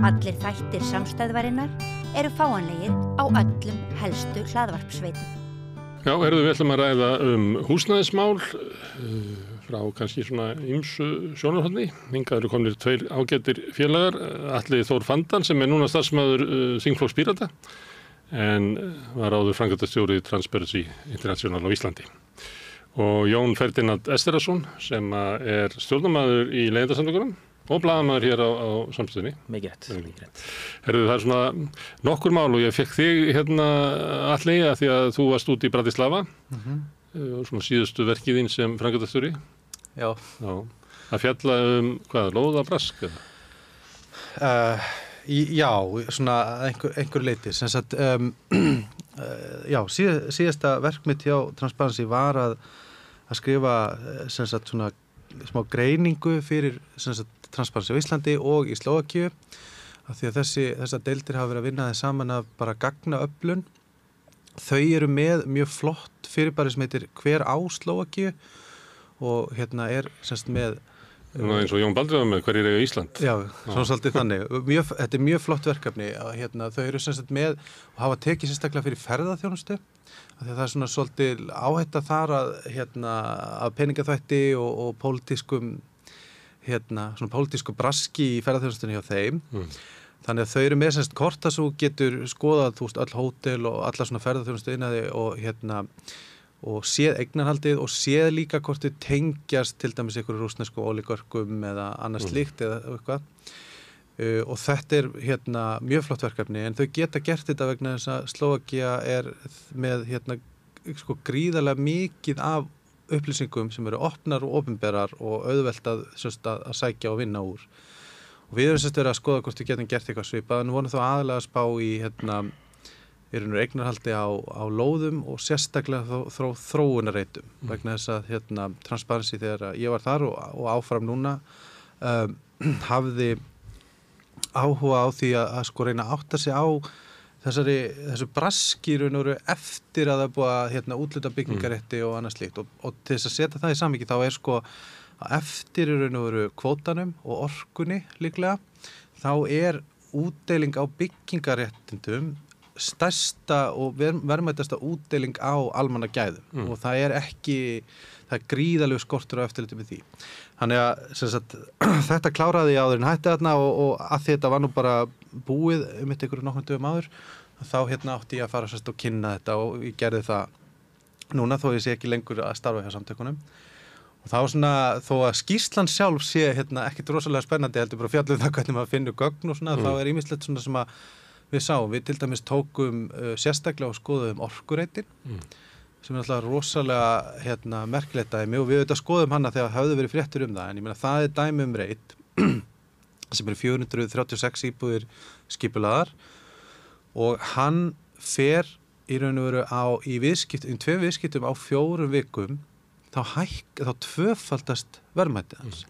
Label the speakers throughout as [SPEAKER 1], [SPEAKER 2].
[SPEAKER 1] Allir þættir samstæðvarinnar eru fáanlegir á öllum helstu hlaðvarpsveitum.
[SPEAKER 2] Já, við ætlum að ræða húsnæðismál frá kannski svona ýmsu sjónarhorni. Hingað eru komnir tveir ágætir félagar, Atli Þór Fanndal sem núna starfsmaður þingflokks Pírata en var áður framkvæmdastjóri Transparency International á Íslandi. Og Jón Ferdinand Esterason sem stjórnarmaður í Leigjendasamtökunum og blaðamaður hér á Samstöðinni.
[SPEAKER 3] Mikið rétt.
[SPEAKER 2] Það svona nokkur mál og ég fekk þig Atli að því að þú varst út í Bratislava svona síðustu verkið þín sem framkvæmdastjóri.
[SPEAKER 3] Já.
[SPEAKER 2] Að fjalla lóðabrask eða?
[SPEAKER 3] Já, svona einhver leyti. Sem sagt, já, síðasta verk mitt hjá Transparency var að skrifa sem sagt svona smá greiningu fyrir sem sagt Transparency á Íslandi og í Slóvakíu af því að þessar deildir hafa verið að vinna þeim saman af bara gagnaöflun. Þau eru með mjög flott fyrirbæri sem heitir Hver á Slóvakíu og sem sagt með
[SPEAKER 2] eins og Jón Baldvin með Hverjir eiga Ísland.
[SPEAKER 3] Já, svona svolítið þannig. Þetta er mjög flott verkefni. Þau eru sem sagt með og hafa tekið sérstaklega fyrir ferðaþjónustu af því að það er svona svolítið áhætta þar að peningaþvætti og pólitískum svona pólitísku braski í ferðaþjónustunni hjá þeim. Þannig að þau eru með sem sagt kort að þú getur skoðað öll hótel og alla svona ferðaþjónustu innaði og séð eignarhaldið og séð líka hvort þau tengjast til dæmis einhverju rússnesku ólígarkum eða annars slíkt eða eitthvað. Og þetta er mjög flott verkefni en þau geta gert þetta vegna þess að Slóvakía er með gríðarlega mikið af upplýsingum sem eru opnar og opinberar og auðvelt að sækja og vinna úr. Og við erum verið að skoða hvort við getum gert eitthvað svipað en vonum þá aðalega að spá í eignarhaldi á lóðum og sérstaklega þróunarreitum vegna þess að Transparency þegar ég var þar og áfram núna hafði áhuga á því að reyna að átta sig á þessu braski raun og veru eftir að það er búið að útluta byggingarétti og annað slíkt og til þess að setja það í samhengi þá er að eftir raun og veru kvótanum og orkunni líklega þá er útdeiling á byggingaréttindum stærsta og verðmætasta útdeiling á almannagæðum og það er gríðarlegur skortur á eftirliti með því. Þannig að sem sagt, þetta kláraði ég áður en hætti þarna og að þetta var nú bara búið einhverju nokkrum dögum áður þá átti ég að fara og kynna þetta og ég gerði það núna þó ég sé ekki lengur að starfa hjá samtökunum og þá þó að skýrslan sjálf sé ekkert rosalega spennandi heldur bara fjallum það hvernig maður finnur gögn og þá er ýmislegt sem að við sáum, við til dæmis tókum sérstaklega og skoðum orkureitin sem er alltaf rosalega merkilegt dæmi og við skoðum hana þegar hafði verið fréttur það en ég meina það er dæmi reit sem eru 436 íbúðir skipulaðar og hann fer í raun og veru í tveim viðskiptum á 4 vikum þá tvöfaldast verðmætið hans.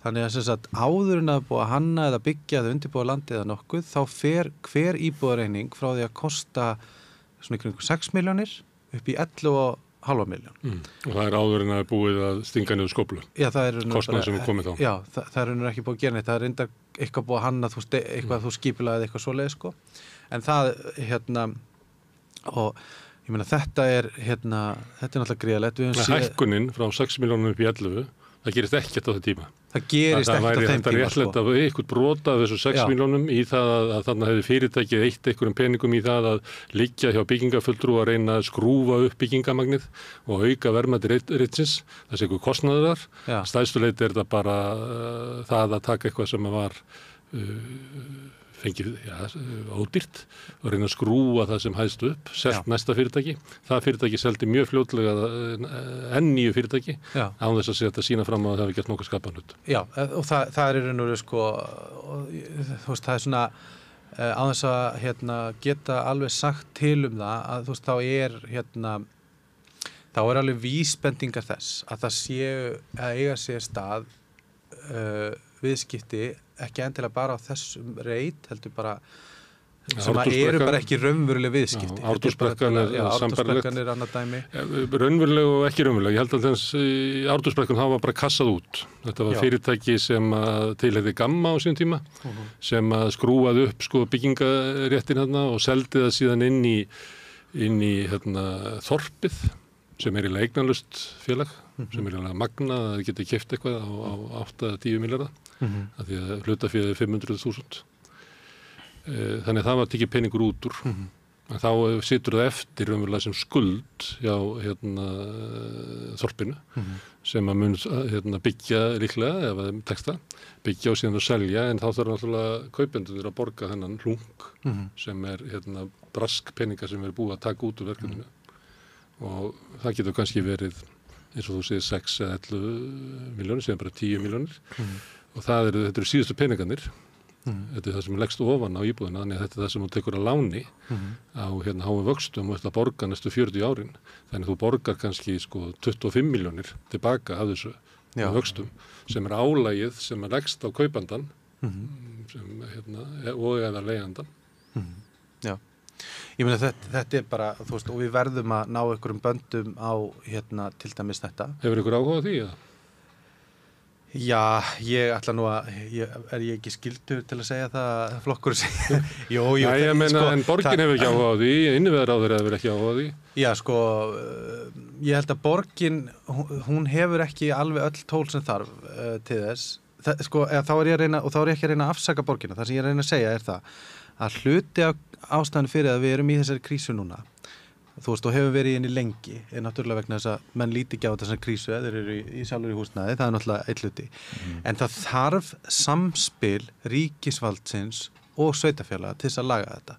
[SPEAKER 3] Þannig að sem sagt áður en að búa hanna eða byggja eða undirbúa landið eða nokkuð þá fer hver íbúðareining frá því að kosta svona ykkur 6 milljónir upp í 11,5 milljón.
[SPEAKER 2] Og það er áður en að búið að stinga niður skóflu. Já, það er kostnað sem er komið þá.
[SPEAKER 3] Já, það er ekki búið að gera neitt. Það er reyndar eitthvað búið að hanna eitthvað þú skipulaðið eitthvað svoleiðis En það og ég meina þetta er náttúrulega gríðarlegt.
[SPEAKER 2] Hækkunin frá 6 milljónum upp í 11 það gerist ekkert á það tíma.
[SPEAKER 3] Það gerist ekkert á þeim tíma. Það væri
[SPEAKER 2] réttlætt að eitthvað brota af þessu 6 milljónum í það að þarna hefði fyrirtækið eitt einhverjum peningum í það að liggja hjá byggingafulltrú að reyna að skrúfa upp byggingamagnið og auka verðmæti reitsins. Það sé eitthvað kostnaður þar. Stærstu leyti er það bara það að taka eitthvað sem var fengið ódýrt og reyna að skrúa það sem hæðst upp, selt næsta fyrirtæki. Það fyrirtæki seldi mjög fljótlega enn nýju fyrirtæki án þess að setja sína fram að það hefði gert nokkuð skapaðan hlut. Já, og það er í raun og veru það er svona á þess að geta alveg sagt til það að þá er alveg vísbendingar þess að það séu að eiga sér stað viðskipti ekki endilega bara á þessum reit heldur bara
[SPEAKER 3] sem eru bara ekki raunveruleg viðskipti.
[SPEAKER 2] Ártúnsbrekkan er sambærilegt.
[SPEAKER 3] Ártúnsbrekkan er annað dæmi.
[SPEAKER 2] Raunveruleg og ekki raunveruleg. Ég held að þess Ártúnsbrekkun það var bara kassað út. Þetta var fyrirtæki sem tilheyfði Gamma á sín tíma, sem skrúaði upp sko byggingaréttin hérna og seldi það síðan inn í þorpið, sem er í eignarlaust félag, sem er í magna að það geti keypt eitthvað á 8-10 milljarða, af því að hlutaféð 500.000. Þannig að það var tekið peningur út úr. Þá situr það eftir umverulega sem skuld hjá þorpinu sem að mun byggja líklega, ef það tekst það, byggja og síðan að selja, en þá þarf náttúrulega kaupendurnir að borga þennan hlung sem er brask peninga sem er búið að taka út úr verkefninu. Og það getur kannski verið, eins og þú segir, 6 eða 11 milljónir, sem bara 10 milljónir. Og þetta eru síðustu peningarnir. Þetta er það sem er leggst ofan á íbúðina, þannig að þetta er það sem þú tekur að láni á háum vöxtum og þetta borga næstu 40 árin. Þannig að þú borgar kannski 25 milljónir tilbaka af þessu vöxtum, sem er álagið sem er leggst á kaupandan og eða leigjandan.
[SPEAKER 3] Já. Ég meina þetta er bara, þú veist, og við verðum að ná einhverjum böndum á til dæmis þetta.
[SPEAKER 2] Hefur ykkur áhuga á því, eða?
[SPEAKER 3] Já, ég ætla nú að, er ég ekki skyldur til að segja það að flokkur segja? Jú,
[SPEAKER 2] ég meina, en borgin hefur ekki áhuga á því, innviðaráðherra hefur ekki áhuga á því.
[SPEAKER 3] Já, ég held að borgin, hún hefur ekki alveg öll tól sem þarf til þess. Þá er ég að reyna, og þá er ég ekki að reyna að afsaka borgina. Það sem ég er að reyna að segja er það að hluti af ástæðan fyrir að við erum í þessari krísu núna, þú veist, og hefur verið í henni lengi, er náttúrulega vegna þess að menn líti ekki á þessari krísu eða þeir eru í sjálfur í húsnæði, það er náttúrulega einn hluti. En það þarf samspil ríkisvaldsins og sveitarfélaga til þess að laga þetta.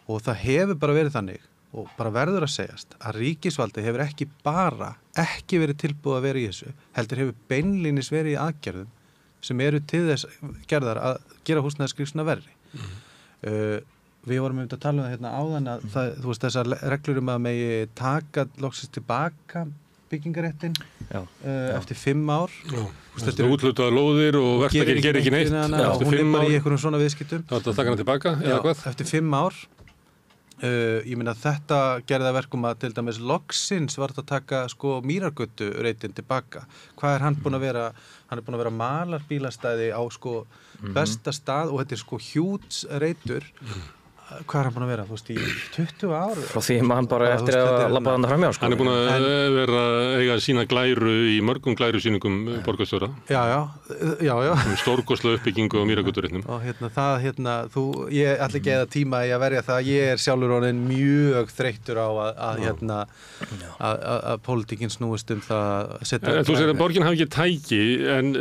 [SPEAKER 3] Og það hefur bara verið þannig, og bara verður að segjast, að ríkisvaldi hefur ekki verið tilbúið að vera í þessu, heldur hefur beinlínis verið í aðgerðum sem eru til þess gerðar að gera húsnæðiskrísuna verri. Við vorum að tala um það hérna áðan að þú veist, þessar reglur að megi taka loksins tilbaka byggingaréttin eftir 5 ár.
[SPEAKER 2] Þetta er úthlutaðar lóðir og verktakinn gerir ekki neitt.
[SPEAKER 3] Hún er bara í einhverjum svona viðskiptum.
[SPEAKER 2] Það er að taka hana tilbaka, eða hvað?
[SPEAKER 3] Eftir 5 ár. Ég meina þetta gerði að verkum að til dæmis loksins var þetta að taka Mýrargötu reitin tilbaka. Hvað er hann búinn að vera? Hann er búinn að vera malarbílastæði á besta stað og þetta er hjúts reitur. Hvað er hann búinn að vera, þú veist, í 20 ár?
[SPEAKER 4] Frá því maður bara eftir að labba þarna framjá,
[SPEAKER 2] Hann er búinn að vera eiga sína glæru í mörgum glærusýningum borgarstjóra.
[SPEAKER 3] Já.
[SPEAKER 2] Stórkostlega uppbyggingu á Mýrargötureitnum.
[SPEAKER 3] Og ég ætla ekki eða tíma í að verja það, ég er sjálfur orðinn mjög þreyttur á að pólitíkin snúist það að setja...
[SPEAKER 2] Þú segir að borgin hafi ekki tæki, en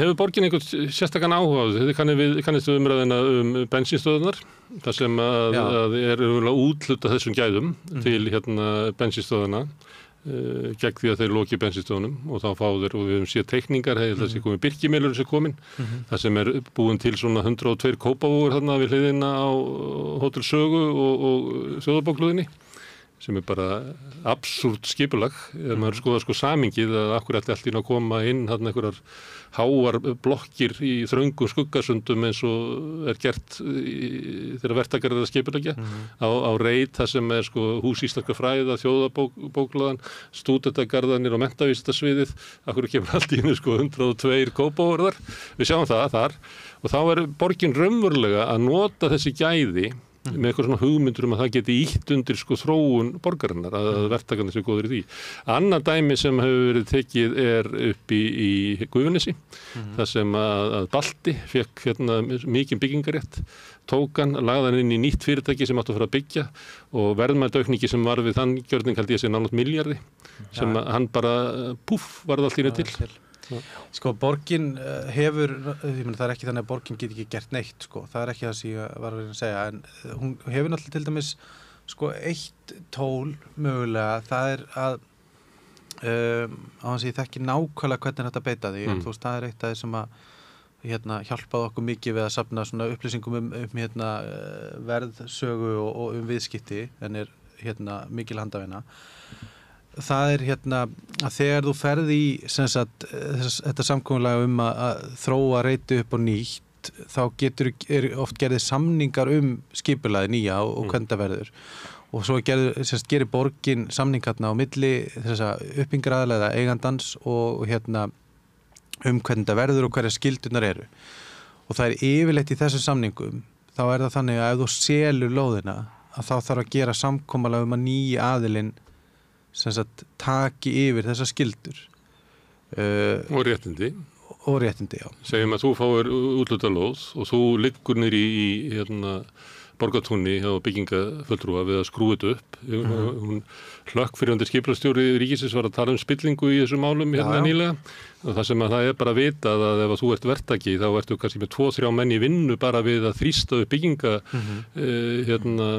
[SPEAKER 2] hefur borgin einhvern sérstakann áhuga á þetta? Kannist við umræðina bensínstöðunar? Það sem að er úthlutað þessum gæðum til bensínstöðana gegn því að þeir loki bensínstöðunum og þá fá þeir, og við höfum séð teikningar, það sé komið Birkimelur sem komin, það sem er búin til svona 102 kópavógur þarna við hliðina á Hótel Sögu og Þjóðarbókhlöðinni, sem er bara absúrt skipulag, ef maður skoðar samhengið að akkur ætli allt inn að koma inn þarna einhverjar háar blokkir í þröngum skuggasundum eins og er gert þegar verktakar eru að skipuleggja á reit þar sem er hús íslenskra fræða, þjóðarbókhlaðan, stúdentagarðanir og menntavísindasviðið, akkur kemur allt í einu 102 kópavógur þar. Við sjáum það þar og þá er borgin raunverulega að nota þessi gæði með eitthvað svona hugmyndur að það geti ítt undir þróun borgarinnar, að verktakarnir séu góður í því. Annað dæmi sem hefur verið tekið er upp í Gufunesi, þar sem að Balti fekk mikinn byggingarétt, tók hann, lagði hann inn í nýtt fyrirtæki sem átti að fara að byggja og verðmætaaukningi sem var við þann gjörning held ég sé nálægt milljarði, sem hann bara varð allt í einu til.
[SPEAKER 3] Borgin hefur, það er ekki þannig að borgin get ekki gert neitt, það er ekki það sem ég var að segja, en hún hefur náttúrulega til dæmis eitt tól mögulega, það er að á hans ég þekki nákvæmlega hvernig þetta beita því, þú veist, það er eitt af því sem að hjálpaði okkur mikið við að safna svona upplýsingum verðsögu og viðskipti, en er mikil handavinna. Það er að þegar þú ferð í þetta samkomulag að þróa reiti upp á nýtt þá oft gerðið samningar skipulagið nýja og hvernig það verður og svo gerir borgin samningarna á milli þessa uppbyggingaræðilega eigandans og hvernig það verður og hverja skildunar eru og það yfirleitt í þessum samningum þá það þannig að ef þú selur lóðina að þá þarf að gera samkomulag að nýji aðilinn sem sagt taki yfir þessar skildur
[SPEAKER 2] og réttindi
[SPEAKER 3] já.
[SPEAKER 2] Segjum að þú fáir útluta lóð og þú liggur niður í Borgartúni hjá byggingafulltrúa við að skrúa þetta upp. Hún hlökk fyrirhundi skipulagstjóri ríkisins var að tala spillingu í þessum málum nýlega og það sem að það bara vitað að ef þú ert verktaki þá ertu kannski með 2-3 menn í vinnu bara við að þrýsta upp bygginga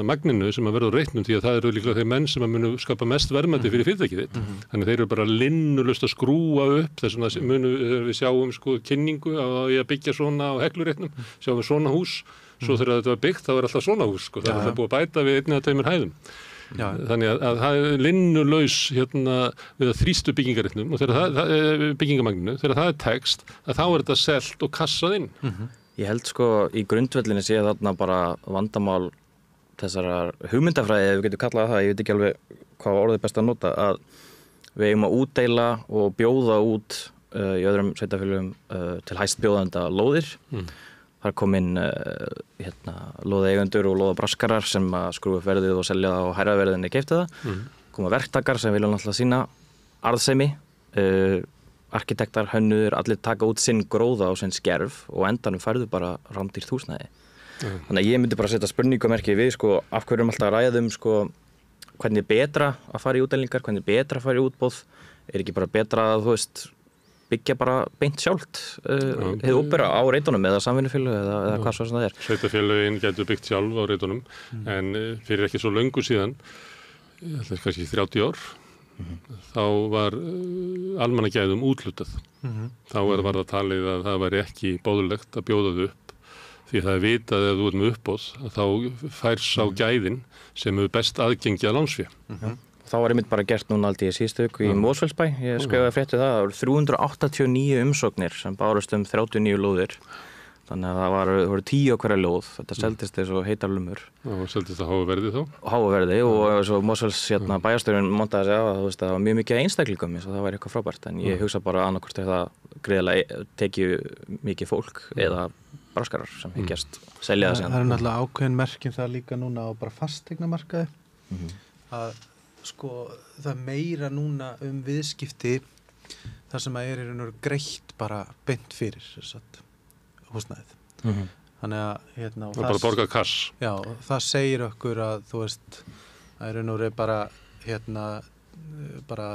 [SPEAKER 2] magninu sem að verður reitnum því að það eru líklega þeir menn sem að munu skapa mest verðmæti fyrir fyrirtækið þitt. Þannig þeir eru bara linnulaust að skrúa upp þess að munu við sjáum kynningu að byggja svona á heglureitnum, sjáum við svona hús. Svo þegar þetta var byggt, þá alltaf svona hús, það er búið að bæta við 1 eða 2 hæðum. Já. Þannig að það linnulaus við að þrýstu byggingareitnum og byggingamagnu, þegar það tekst, að þá þetta selt og kassað inn.
[SPEAKER 4] Ég held í grundvellinni sé þarna bara vandamál þessarar hugmyndafræði, ef við getum kallað það, ég veit ekki alveg hvað orðið best að nota, að við eigum að útdeila og bjóða út í öðrum sveitarfélögum til hæstbjóðanda lóðir. Það kom inn lóðeigendur og lóðabraskarar sem að skrúa upp verðið og selja það og hærra verðinni keyptu það. Koma verktakar sem vilja náttúrulega sína arðsemi, arkitektar, hönnuðir, allir taka út sinn gróða og sinn skerf og endanum færðu bara rándýrt húsnæði. Þannig að ég myndi bara setja spurningamerki við af hverju alltaf að ræða hvernig betra að fara í útdeilingar, hvernig betra að fara í útboð, ekki bara betra að byggja bara beint sjálft hið opera á reitunum eða samvinnufélög eða hvað svo sem það er.
[SPEAKER 2] Sveitarfélögin gætu byggt sjálf á reitunum en fyrir ekki svo löngu síðan, kannski 30 ár, þá var almannagæðum úthlutað. Þá var það talið að það væri ekki boðlegt að bjóða þau upp því það vitað ef þú ert með uppboð að þá færs á gæðin sem hefur best aðgengi að lánsfé.
[SPEAKER 4] Þá var einmitt bara gert núna aldrei í síðustu viku í Mosfellsbæ. Ég skrifaði fréttu það voru 389 umsóknir sem bárust 39 lóðir. Þannig að það voru 10 á hverja lóð. Þetta seldist eins og heitar lumur.
[SPEAKER 2] Og seldist það háa verði þá?
[SPEAKER 4] Háa verði og svo Mosfells bæjarstjórinn montaði sig á að það var mjög mikið einstaklingum eins og það var eitthvað frábært. En ég hugsa bara annarkvort ef það greiðlega tekið mikið fólk eða braskarar sem hyggjast selja það síðan.
[SPEAKER 3] Það náttúrulega ákveðin merkin það líka núna á bara fasteignamarkaði. Að það meira núna viðskipti þar sem að er greitt bara beint fyrir húsnæðið. Þannig að
[SPEAKER 2] það er bara borga kass.
[SPEAKER 3] Já, það segir okkur að þú veist að er bara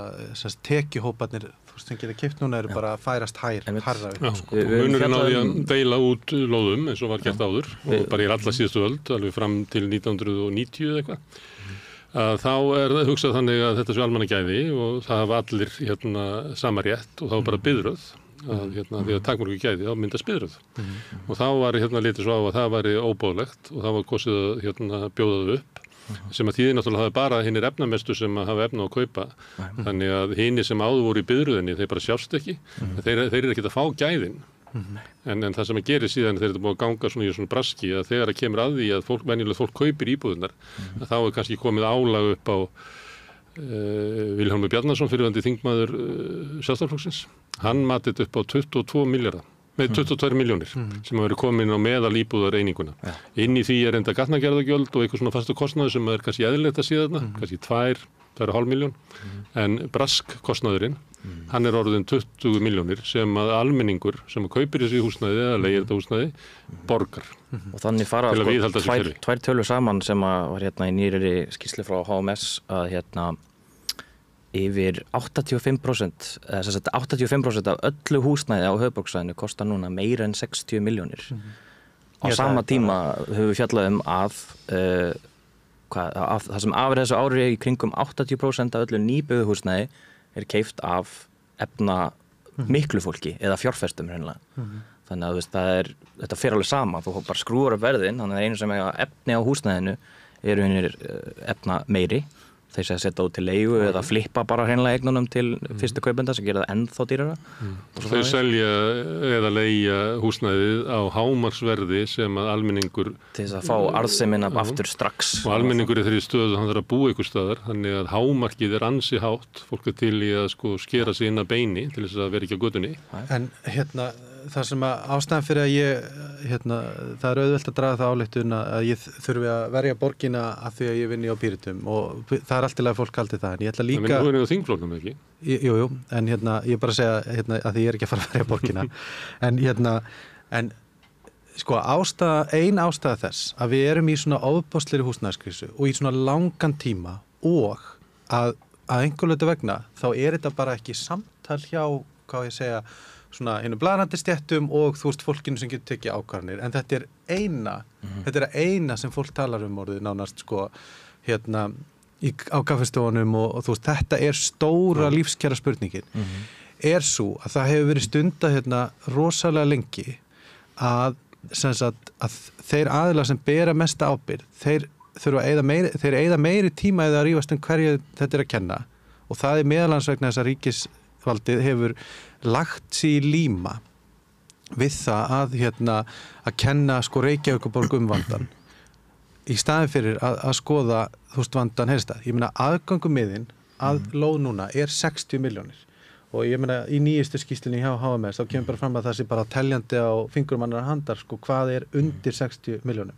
[SPEAKER 3] tekjuhóparnir sem geta keypt núna eru bara að færast hærra upp.
[SPEAKER 2] Munurinn á því að deila út lóðum eins og var gert áður og bara í alla síðustu öld alveg fram til 1990 eða eitthvað. Að þá það hugsað þannig að þetta sé almannagæði og það hafa allir sama rétt og þá bara biðröð að því að takmörku gæði þá myndast biðröð og þá var litið svo á að það væri óboðlegt og þá var kosið að bjóða þau upp sem að þýðir náttúrulega hafi bara hinir efnamestu sem að hafa efna á að kaupa þannig að hinir sem áður voru í biðröðinni þeir bara sjást ekki þeir eru ekkert að fá gæðin en það sem að gerir síðan þegar þetta búið að ganga svona í svona braski að þegar það kemur að því að venjulegt fólk kaupir íbúðunar að þá kannski komið álag upp á Vilhjálmur Bjarnason fyrirverandi þingmaður Sjálfstæðisflokksins. Hann matið upp á 22 milljónir sem hafa verið komin á meðal íbúðar eininguna. Inn í því enda gatnagerðargjöld og eitthvað svona fastu kostnaður sem er kannski eðlilegt að síða þarna, kannski 2,5 milljón en brask kostnaðurinn hann er orðin 20 milljónir sem að almenningur sem að kaupir þessi húsnæði eða leigir þetta húsnæði borgar.
[SPEAKER 4] Og þannig fara tvær tölur saman sem að var í nýrri skýrslu frá HMS að yfir 85% af öllu húsnæði á höfuðborgarsvæðinu kostar núna meira en 60 milljónir. Á sama tíma höfum við fjallað að það sem af þessu ári í kringum 80% af öllu nýbyggðu húsnæði er keypt af miklu fólki eða fjárfestum hreinlega. Þannig að þetta fer alveg sama, þú bara skrúar upp verðin, þannig að einu sem eiga efni á húsnæðinu eru efna meiri, þeir sé að setja út til leigu eða flippa bara hreinlega eignunum til fyrstu kaupenda sem gera það ennþá dýrara.
[SPEAKER 2] Þau selja eða leigja húsnæðið á hámarksverði sem að almenningur
[SPEAKER 4] til þess að fá arðsemina aftur strax.
[SPEAKER 2] Og almenningur í þeirri stöðu hann þarf að búa ykkur staðar, þannig að hámarkið ansi hátt, fólk til í að sko skera sig inn að beini til þess að vera ekki á götunni.
[SPEAKER 3] En það sem að ástæðan fyrir að ég það er auðvelt að draga það ályktun að ég þurfi að verja borgina af því að ég vinni á Pírötum og það er allt í lagi fólk haldið það, en ég ætla líka...
[SPEAKER 2] Það minnur á þingflokknum ekki?
[SPEAKER 3] Jú, en ég bara segja að því ég er ekki að fara að verja borgina en sko ein ástæða þess að við erum í svona ofboðslegri húsnæðiskrísu og í svona langan tíma og að einhver hluta vegna þá er þetta bara ekki samtal hjá, hvað ég segja, svona hinu blaðrandi stéttum og þú veist fólkinu sem getur tekið ákvarðanir, en þetta er eina sem fólk talar orðið nánast sko á kaffistofunum og þú veist þetta er stóra lífskjara spurningin er svo að það hefur verið stundað rosalega lengi að þeir aðilar sem bera mesta ábyrgð, þeir eyða meiri tíma eða að rífast hverju þetta er að kenna og það er meðalans vegna þess að ríkisvaldið hefur lagt sig í líma við það að kenna sko Reykjavíkurborg vandan í staðin fyrir að skoða þú veist vandan helsta. Ég meina aðgangumiðin að lóð núna er 60 milljónir og ég meina í nýjustu skýrslunni hjá HMS þá kemur bara fram að það sé bara teljandi á fingurum annarra handar sko hvað er undir 60 milljónum.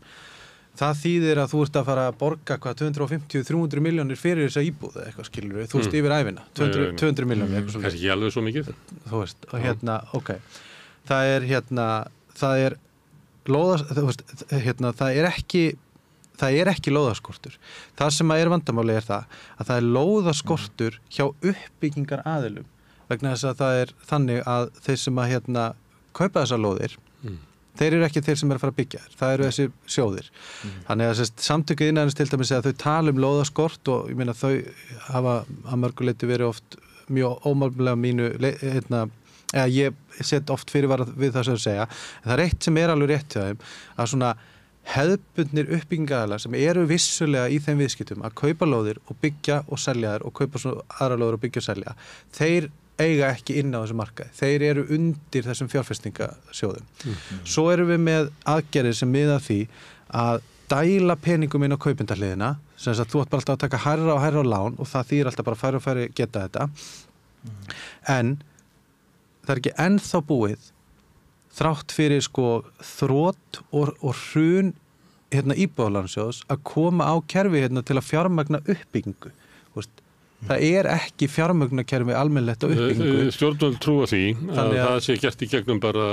[SPEAKER 3] Það þýðir að þú ert að fara að borga 250-300 milljónir fyrir þessa íbúð eða eitthvað skilur við, þú veist yfir ævina 200 milljónir eitthvað
[SPEAKER 2] svona. Ekki alveg svo mikið.
[SPEAKER 3] Þú veist, og ok. Það er lóðas, þú veist, það er ekki lóðaskortur. Það sem er vandamáli er að það er lóðaskortur hjá uppbyggingar aðilum vegna þess að það er þannig að þeir sem að kaupa þessar lóðir þeir eru ekki þeir sem eru að fara að byggja þér. Það eru þessi sjóðir. Þannig að samtökuð innanins til dæmis að þau tala lóðaskort og ég meina þau hafa að mörgu leyti verið oft mjög ómálmlega mínu ég set oft fyrirvara við það sem þau segja. En það er eitt sem er alveg rétt hjá þeim að svona hefðbundnir uppbyggingaðalar sem eru vissulega í þeim viðskiptum að kaupa lóðir og byggja og selja þær og kaupa svo aðra lóðir og byggja og selja. Þeir eiga ekki inn á þessu markaði. Þeir eru undir þessum fjárfestingasjóðum. Svo erum við með aðgerðir sem miða því að dæla peningum inn á kaupendahliðina, sem að þú átt bara alltaf að taka hærra og hærra á lán og það þýðir alltaf bara færri og færri geta þetta. En það er ekki ennþá búið þrátt fyrir sko þrot og hrun íbúðalánasjóðs að koma á kerfi til að fjármagna uppbyggingu. Þú veist, það er ekki fjármögnarkerfi almennilegt á uppbyggingu.
[SPEAKER 2] Stjórnvöld trúa því að það sé gert í gegnum bara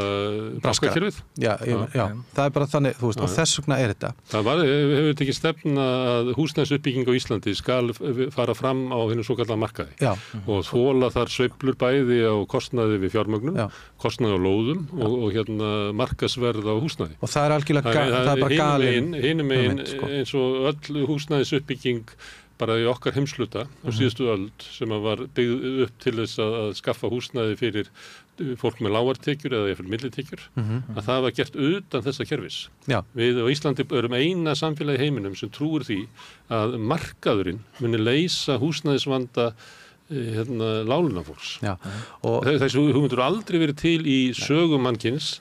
[SPEAKER 2] bankakerfið. Já,
[SPEAKER 3] það er bara þannig, þú veist, og þess vegna er þetta.
[SPEAKER 2] Það hefur þetta ekki stefna að húsnæðisuppbygging á Íslandi skal fara fram á hinu svokallaða markaði og þola þar sveiflur bæði á kostnaði við fjármögnun, kostnaði á lóðum og markasverð á húsnæði.
[SPEAKER 3] Og það er algjörlega, það er bara galin.
[SPEAKER 2] Hinum megin eins og öll húsnæðisuppbygging bara í okkar heimsluta á síðustu öld sem var byggð upp til þess að skaffa húsnæði fyrir fólk með lágartekjur eða fyrir millitekjur, að það var gert utan þessa kerfis. Við á Íslandi erum eina samfélagi í heiminum sem trúir því að markaðurinn muni leysa húsnæðisvanda lálunafólks. Þessi hugmyndur aldrei verið til í sögum mannkins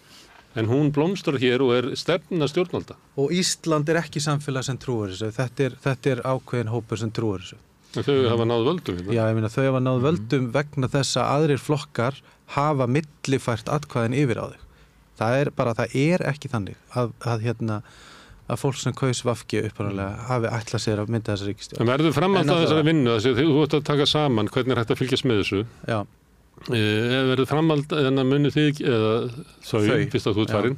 [SPEAKER 2] en hún blómstrar hér og er stefna stjórnvalda.
[SPEAKER 3] Og Ísland er ekki samfélag sem trúir þessu. Þetta er ákveðin hópur sem trúir þessu.
[SPEAKER 2] En þau hafa náð völdum.
[SPEAKER 3] Já, ég meina þau hafa náð völdum vegna þess að aðrir flokkar hafa millifært atkvæðin yfir á þig. Það er ekki þannig að fólk sem kaus VG upprunalega hafi ætlað sér að mynda þessa ríkisstjórn.
[SPEAKER 2] En verður framhald að þessari vinnu, þú ert að taka saman hvernig er hægt að fylgjast með þessu.
[SPEAKER 3] Já.
[SPEAKER 2] Verður framhald en að muni þig eða þau fyrst að þú ert farin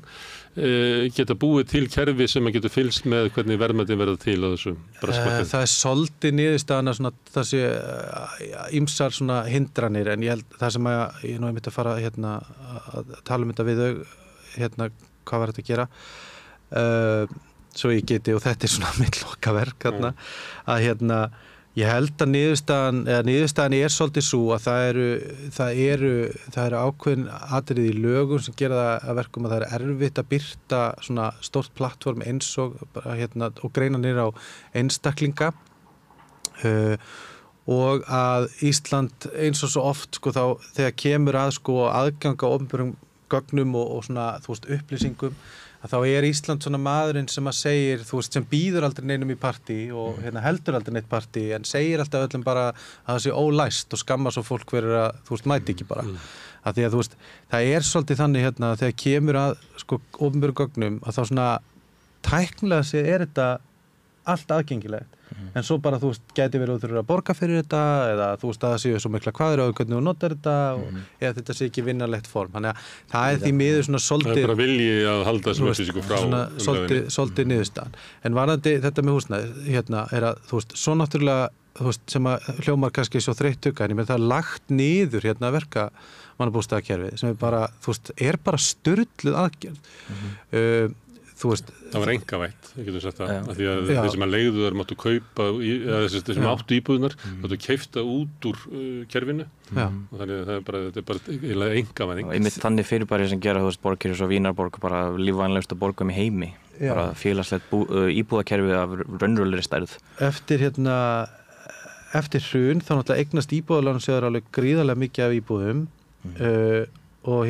[SPEAKER 2] geta búið til kerfi sem að getur fylgst með hvernig verðmætin verða til á þessu braskmarkaði? Það
[SPEAKER 3] er svolítið niðurstaðan að það sé ýmsar svona hindranir en ég held það sem ég nú einmitt að fara að tala þetta við þau hvað var þetta að gera svo ég geti og þetta er svona mitt lokaverk að ég held að niðurstaðan er svolítið svo að það eru ákveðin atriði í lögum sem gera það að verkum að það er erfitt að birta svona stórt plattform eins og greina niður á einstaklinga og að Ísland eins og svo oft sko þá þegar kemur að sko aðgang á opinberum gögnum og svona þú veist upplýsingum að þá Ísland svona maðurinn sem að segir, þú veist, sem býður aldrei neinum í partí og heldur aldrei neitt partí en segir alltaf öllum bara að það sé ólæst og skammar svo fólk fyrir að, þú veist, mæti ekki bara. Að því að, þú veist, það svolítið þannig hérna þegar kemur að, sko, opinberum gögnum að þá svona tæknilega séð þetta allt aðgengilegt. En svo bara, þú veist, gæti verið þú þurfir að borga fyrir þetta eða þú veist að það séu svo mikla kvaðir á hvernig þú notar þetta eða þetta sé ekki vinnarlegt form. Þannig að það því miður svona svolítið... Það
[SPEAKER 2] bara vilji að halda þessum upplýsingum frá
[SPEAKER 3] svolítið niðurstaðan. En varðandi þetta með húsnæði, hérna, að, þú veist, svo náttúrulega, þú veist, sem að hljómar kannski svo þreyttuga, en ég með það lagt niður hérna verkamannabústaðakerfið sem bara, þú veist, bara sturluð aðgerð. Þú veist,
[SPEAKER 2] það var engavætt, ég getur sagt það, af því að þeir sem að leigðu þar máttu kaupa, eða þeir sem áttu íbúðunar, máttu keifta út úr kerfinu og þannig að þetta er bara engavæðing.
[SPEAKER 4] Einmitt þannig fyrirbæri sem gera, þú veist, borgir svo Vínarborg bara lífvænlegustu borgum í heimi, bara félagslegt íbúðakerfið af raunverulegri stærð.
[SPEAKER 3] Eftir hrun þá náttúrulega eignast íbúðalánasjóður alveg gríðarlega mikið af íbúðum og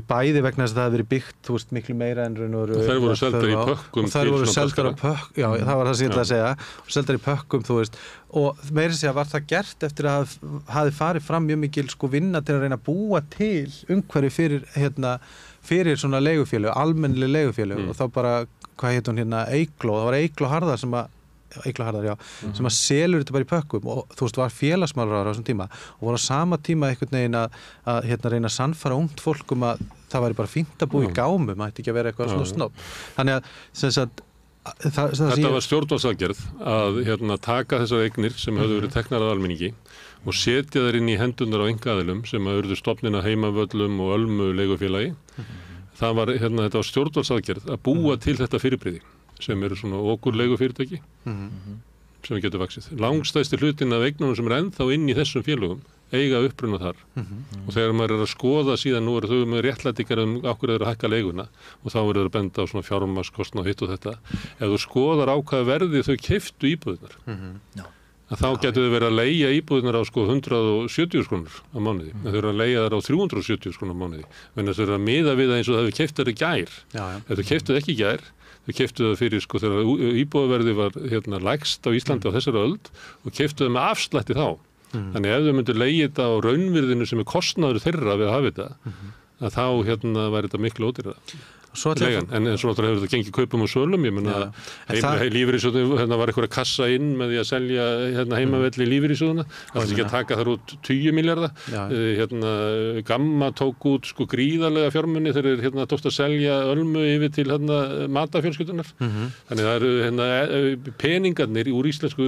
[SPEAKER 3] bæði vegna þess að það hefði verið byggt, þú veist, miklu meira en raun og
[SPEAKER 2] þær voru seldar í pökkum
[SPEAKER 3] þær voru seldar á pökkum, já, það var það sem ég ætlaði að segja seldar í pökkum, þú veist og meira segja var það gert eftir að hafi farið fram mjög mikil sko vinna til að reyna að búa til umhverfi fyrir svona leigufélög, almennileg leigufélög og þá bara, hvað heit hún Eygló, það var Eygló Harðar sem að selur þetta bara í pökkum og þú veist var félagsmálaráðherra á þessum tíma og voru á sama tíma einhvern veginn að reyna að sannfæra ungt fólk að það væri bara fínt að búa í gámum, ætti ekki að vera eitthvað svona snobb. Þannig að sem sagt
[SPEAKER 2] þetta var stjórnvaldsaðgerð að taka þessar eignir sem höfðu verið teknar að almenningi og setja þær inn í hendurnar á einkaaðilum sem urðu stofninn að Heimavöllum og Ölmu leigufélagi. Það var þetta var stjórnvaldsaðgerð að búa til þetta fyrirbrigði sem eru svona okurlegu fyrirtæki sem við getum vaxið. Langstæsti hlutin af eignunum sem ennþá inn í þessum félögum eiga uppruna þar og þegar maður að skoða síðan nú eru þau með réttlætingar okkur að hækka leiguna og þá eru þau að benda á svona fjármagnskostnað og hitt og þetta. Ef þú skoðar á hvað verði þau keyptu íbúðirnar að þá getur þau verið að leigja íbúðirnar á 170 krónur á mánuði. Þau eru að leigja þær á 370 krónur á mánuði. Þannig að þau eru að miða við það eins og það hefur keypt þær í gær. Ef þau keyptu ekki í gær þau keyptu það fyrir þegar íbúðaverði var lægst á Íslandi á þessari öld og keyptu það með afslætti þá. Þannig ef þau myndu leigja þetta á raunvirðinu sem er kostnaður þeirra við að hafa þetta, að þá væri þetta miklu ódýrara. En svo náttúrulega hefur þetta gengið kaupum og sölum, ég meina lífeyrissjóðurinn var einhverja kassa inn með því að selja Heimavelli lífeyrissjóðuna, það er ekki að taka þar út 10 milljarða, Gamma tók út sko gríðarlega fjármuni þegar tókst að selja Ölmu yfir til matafjölskyldunar, þannig það eru peningarnir úr íslensku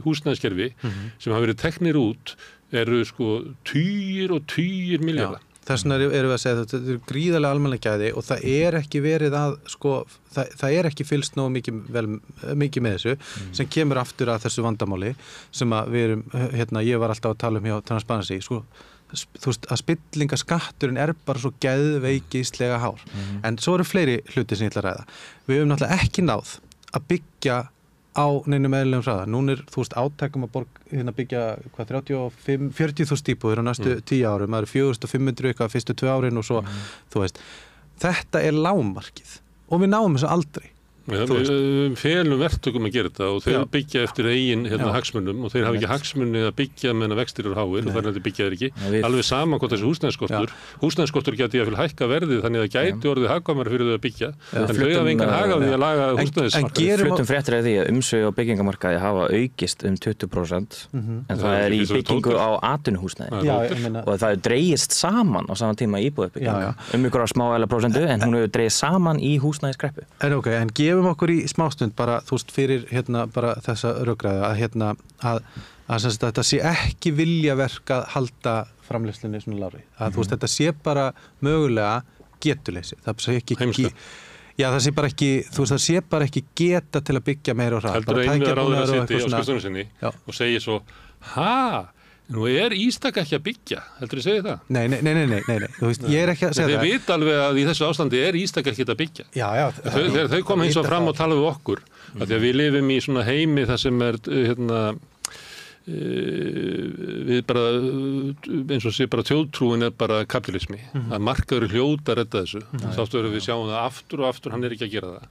[SPEAKER 2] húsnæðiskerfi sem hafa verið teknir út eru sko tugir og tugir milljarða.
[SPEAKER 3] Þess vegna erum við að segja að þetta er gríðarlega almennileg gæði og það ekki verið að, sko, það ekki fylgst nógu mikið með þessu sem kemur aftur að þessu vandamáli sem að við erum, ég var alltaf að tala hjá Transparency, sko, þú veist, að spillingaskatturinn bara svo geðveikislega hár. En svo eru fleiri hluti sem ég ætla að ræða. Við höfum náttúrulega ekki náð að byggja á neinum eðlilegum hraða. Núna þú veist, átakum að byggja 40.000 íbúðir á næstu 10 árum. Það eru 4.500 eitthvað fyrstu 2 árin og svo, þú veist. Þetta er lágmarkið og við náum þessu aldrei.
[SPEAKER 2] Við felum verktökum að gera þetta og þeir byggja eftir eigin hagsmunum og þeir hafa ekki hagsmunni að byggja meðan vextir eru háir og þannig að þeir byggja þeir ekki. Alveg sama hvort þessi húsnæðisskortur geti að hækka verðið þannig að gæti orðið hagkvæmara fyrir þau að byggja. En þau hafa engan hag af því að laga húsnæðismarkað.
[SPEAKER 4] Fluttum fréttir af því að umsvif á byggingamarkaði hafa aukist 20% en það er í byggingu á atvinnuhúsnæði og það hefur dregist saman á sama tíma íbúðuppbygging ykkur á smávægilega prósentu en hún hefur dregist saman í húsnæðiskreppu.
[SPEAKER 3] En gefum okkur í smástund bara, þú veist, fyrir bara þessa rökræðu að þetta sé ekki viljaverk að halda framleiðslunni svona lágri. Þú veist, þetta sé bara mögulega getuleysi. Það sé ekki það sé bara ekki, þú veist, það sé bara ekki geta til að byggja meira og hraða.
[SPEAKER 2] Heldur að einhverja ráður að sitja á skrifstofunni sinni og segja svo, Nú Ístaka ekki að byggja, heldur þið segja það?
[SPEAKER 3] Nei, þú veist, ég ekki að segja það.
[SPEAKER 2] Þið vita alveg að í þessu ástandi Ístaka ekki að byggja.
[SPEAKER 3] Já.
[SPEAKER 2] Þau koma hins og fram og tala við okkur, af því að við lifum í svona heimi þar sem við bara, eins og sé bara þjóðtrúin bara kapitalismi, að markaður hljóta að redda þessu. Sáttu við sjáum það aftur og aftur, hann ekki að gera það.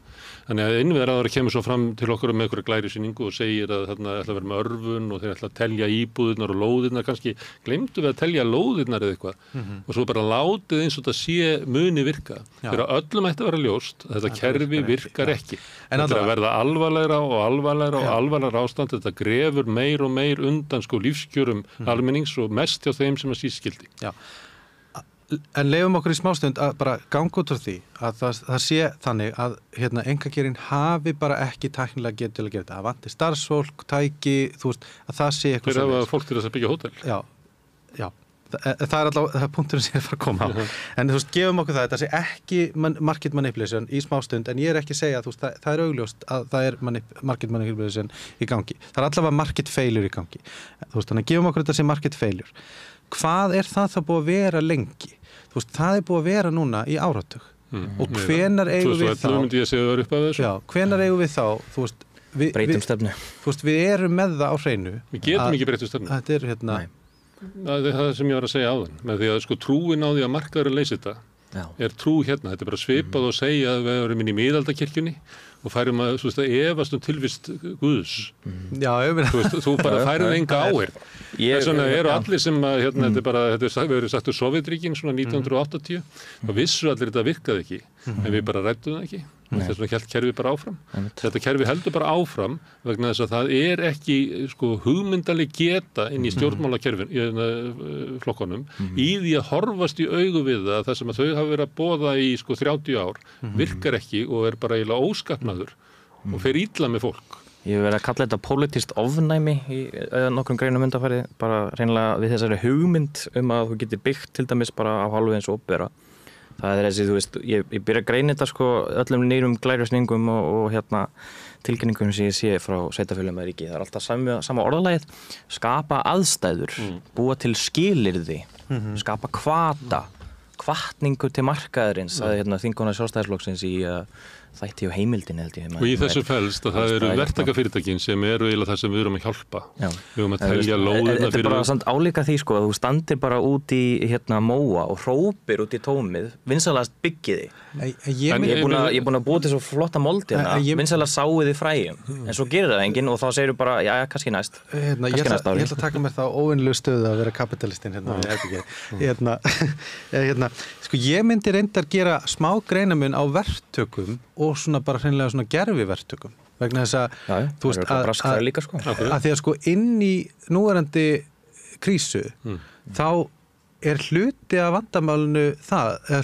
[SPEAKER 2] Þannig að innviðaráðherra kemur svo fram til okkur með einhverja glærusýningu og segir að þarna ætla að vera með örvun og þeir ætla að telja íbúðirnar og lóðirnar, kannski gleymdu við að telja lóðirnar eða eitthvað og svo bara látið eins og þetta sé muni virka. Þegar öllum ætti að vera ljóst að þetta kerfi virkar ekki. Þetta að verða alvarlegra ástand, þetta grefur meir og meir undan lífskjörum almennings og mest hjá þeim sem síst skildi.
[SPEAKER 3] Já. En leyfum okkur í smástund að bara ganga út frá því að það sé þannig að einkageirinn hafi bara ekki tæknilega getu til að gera þetta. Það vanti starfsfólk, tæki, þú veist, að það sé eitthvað.
[SPEAKER 2] Þeir hafa fólk til þess að byggja hótel.
[SPEAKER 3] Já. Það allavega punkturinn sem ég fara að koma á. En þú veist, gefum okkur það, þetta sé ekki market manipulation í smástund, en ég ekki að segja að þú veist, það augljóst að það market manipulation í gangi. Það allavega market failure í gangi. Þú veist, þannig gefum okkur þetta sé market failure. Hvað það búið að vera lengi? Þú veist, það búið að vera núna í áratug. Og hvenær eigum við þá?
[SPEAKER 2] Myndi ég segja það upp af þessu.
[SPEAKER 3] Já, hvenær eigum við þá? Þú veist,
[SPEAKER 4] breytum stefnu.
[SPEAKER 3] Þú veist, við erum með það á hreinu.
[SPEAKER 2] Við getum ekki breytum stefnu.
[SPEAKER 3] Þetta
[SPEAKER 2] Það það sem ég var að segja áðan. Með því að trúin á því að markaðurinn leysi þetta. Trú hérna. Þetta bara svipað og segja að við erum inn í miðaldakirkjunni og færum að efast tilvist Guðs.
[SPEAKER 3] Já,
[SPEAKER 2] þú bara færið enga áheyrn. Þess vegna eru allir sem að, þetta verið sagt Sovétríkin svona 1980, þá vissu allir þetta virkaði ekki, en við bara ræddum það ekki. Þess vegna hélt kerfi bara áfram. Þetta kerfi heldur bara áfram vegna þess að það ekki hugmyndaleg geta inn í stjórnmálakerfin, flokkunum, í því að horfast í augu við það sem að þau hafa verið að boða í 30 ár, virkar ekki og bara eiginlega óskapnaður og fer illa með fólk.
[SPEAKER 4] Ég hef verið að kalla þetta pólitískt ofnæmi í nokkrum greinum undanfæri, bara reynilega við þessari hugmynd að þú getur byggt til dæmis bara á hálfu eins og opera. Það þessi, þú veist, ég byrja að greina þetta öllum nýrum glærusningum og tilkynningum sem ég sé frá sveitarfélögum að ríki. Það alltaf sama orðalagið, skapa aðstæður, búa til skilyrði, skapa hvatningu til markaðarins, að þingkona Sjálfstæðisflokksins í þætti og heimildin held ég.
[SPEAKER 2] Og í þessu felst að það eru verktakafyrirtækin sem eru eiginlega það sem við erum að hjálpa. Við erum að telja lóðina fyrir.
[SPEAKER 4] Þetta bara samt álíka því að þú standir bara út í móa og hrópir út í tómið, vinsalast byggiði. Ég er búin að búa til svo flotta moldi vinsalast sáiði fræjum, en svo gerir það enginn og þá segir þú bara, já, kannski næst.
[SPEAKER 3] Ég ætla að taka mér þá óvinnlegu stöðu að vera kapitalistinn ég myndi reyndar gera smá greinamun á verktökum og svona bara hreinlega svona gerviverktökum vegna þess að þú veist að því að inn í núverandi krísu þá hluti af vandamálinu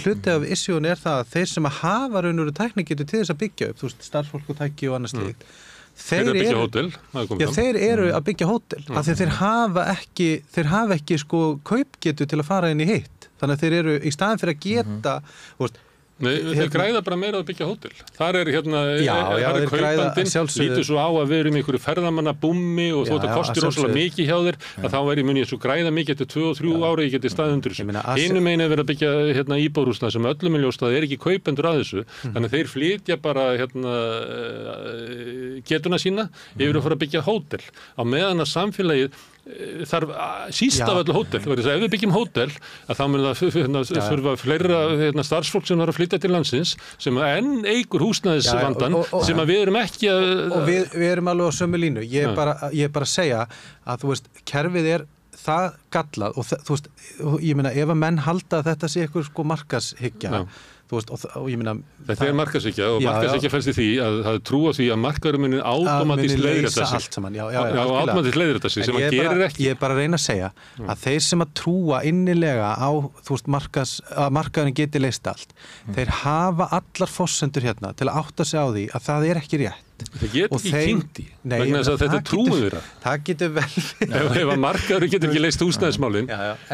[SPEAKER 3] hluti af issueinu það að þeir sem að hafa raunveru tæknigetu til þess að byggja upp, þú veist, starfsfólk og tæki og annað slíkt þeir eru að byggja hótel af því þeir hafa ekki kaupgetu til að fara inn í hitt. Þannig að þeir eru í staðin fyrir að geta
[SPEAKER 2] þeir græða bara meira að byggja hótel. Þar kaupandinn lítur svo á að við erum í einhverju ferðamannabúmmi og þótt að kostir rosalega mikið hjá þér að þá muni ég svo græða mikið eftir 2 og 3 ári ég geti staðið undir þessu. Hinum megin verið að byggja íbúðarhúsnæði sem öllum ljóst að ekki kaupendur að þessu. Þannig að þeir flytja bara getuna sína yfir að fara að byggja hótel. Á meðan að samfélagið þarf síst af öllu hótel. Ef við byggjum hótel að þá mun það þurfa fleira starfsfólk sem þarf að flytja til landsins sem enn eykur húsnæðisvandann sem að við erum ekki að
[SPEAKER 3] og við erum alveg á sömu línu. Ég er bara að segja að þú veist, kerfið það gallað og þú veist, ég meina ef að menn halda að þetta sé eitthvað markaðshyggja þú veist, og ég meina
[SPEAKER 2] þetta markaðshyggja og markaðshyggja felst í því að það trúa því að markaðurinn muni automatískt leiðrétta sig. Automatískt leiðrétta sig sem að gerir ekki.
[SPEAKER 3] Ég er bara að reyna að segja að þeir sem að trúa innilega á þú veist, að markaðurinn geti leyst allt, þeir hafa allar forsendur hérna til að átta sig á því að það ekki rétt.
[SPEAKER 2] Það getur ekki kynnti vegna þess að þetta trúið þeirra. Það
[SPEAKER 3] getur vel
[SPEAKER 2] ef að markaðurinn getur ekki leyst húsnæðismálin,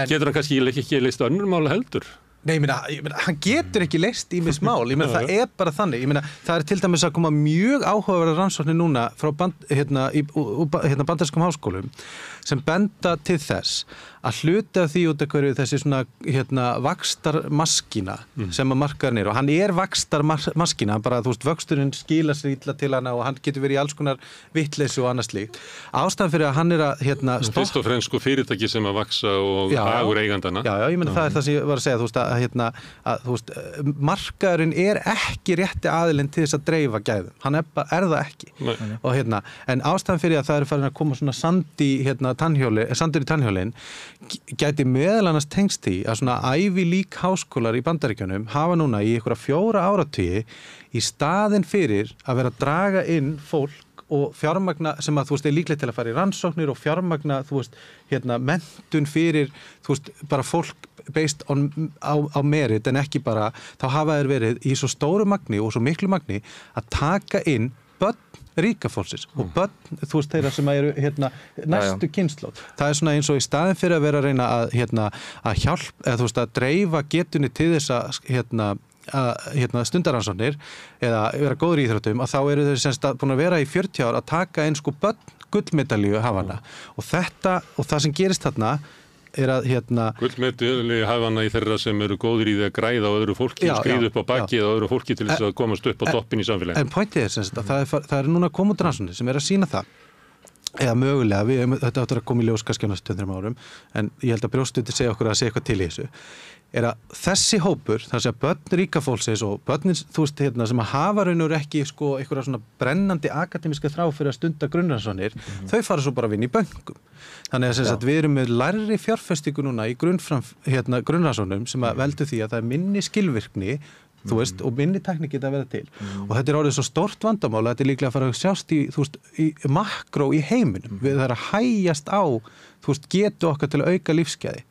[SPEAKER 2] getur hann kannski ekki leyst önnur mál heldur.
[SPEAKER 3] Nei, ég meina, hann getur ekki leyst ýmis mál, það bara þannig, það til dæmis að koma mjög áhugaverðar rannsóknir núna frá bandarískum háskólum sem benda til þess að hluti af því út af hverju þessi svona vaxtarmaskína sem að markaðurinn og hann vaxtarmaskína, bara þú veist, vöxturinn skila sér illa til hana og hann getur verið í alls konar vitleysu og annað slíkt. Ástæðan fyrir að hann að
[SPEAKER 2] fyrst og fremst fyrirtæki sem að vaxa og hagur eigandana.
[SPEAKER 3] Já, ég meina það það sem ég var að segja, þú veist, markaðurinn ekki rétti aðilinn til þess að dreifa gæðum. Hann það ekki. Og en ástæðan fyrir að það farin að koma svona sandur í tannhjólin gæti meðal annars tengst því að svona Ivy League háskólar í Bandaríkjunum hafa núna í einhverja 4 áratugi í staðinn fyrir að vera að draga inn fólk og fjármagna sem að þú veist líklegt til að fara í rannsóknir og fjármagna þú veist menntun fyrir þú veist bara fólk based on á merit en ekki bara þá hafa þeir verið í svo stóru magni og svo miklu magni að taka inn börn ríka fólksins og börn, þú veist, þeirra sem eru næstu kynslóð. Það svona eins og í staðin fyrir að vera að reyna að hjálpa, eða þú veist, að dreifa getunni til þess að stundaransóknir eða vera góður í íþróttum, að þá eru þeir semst búin að vera í 40 ár að taka inn börn gullmedalíu hafana og það sem gerist þarna að
[SPEAKER 2] gullmedalíu hafana í þeirra sem eru góðir í því að græða á öðru fólki og skríða upp á bakið á öðru fólki til þess að komast upp á toppin í samfélagi. En
[SPEAKER 3] pointið semst að það er núna komið út rannsóknir sem að sýna það eða mögulega, þetta áttur að koma í ljós kannski á næstu 2-3 árum, en ég held að brjóstutið segja okkur að segja eitthvað til í þessu, að þessi hópur, þar sem börn ríka fólksins og börnin, þú veist, sem að hafa raunur ekki, einhverja svona brennandi akademiska þrá fyrir að stunda grunnrannsóknir, þau fara svo bara að vinna í böngum. Þannig að við erum með lægri fjárfestingu núna í grunnrannsóknum sem að veldu því að það er minni skilvirkni þú veist, og minni tækni geta að vera til og þetta orðið svo stórt vandamál að þetta líklega að fara að sjást í, þú veist, í makró í heiminum, við það að hægjast á þú veist, getu okkar til að auka lífsgæði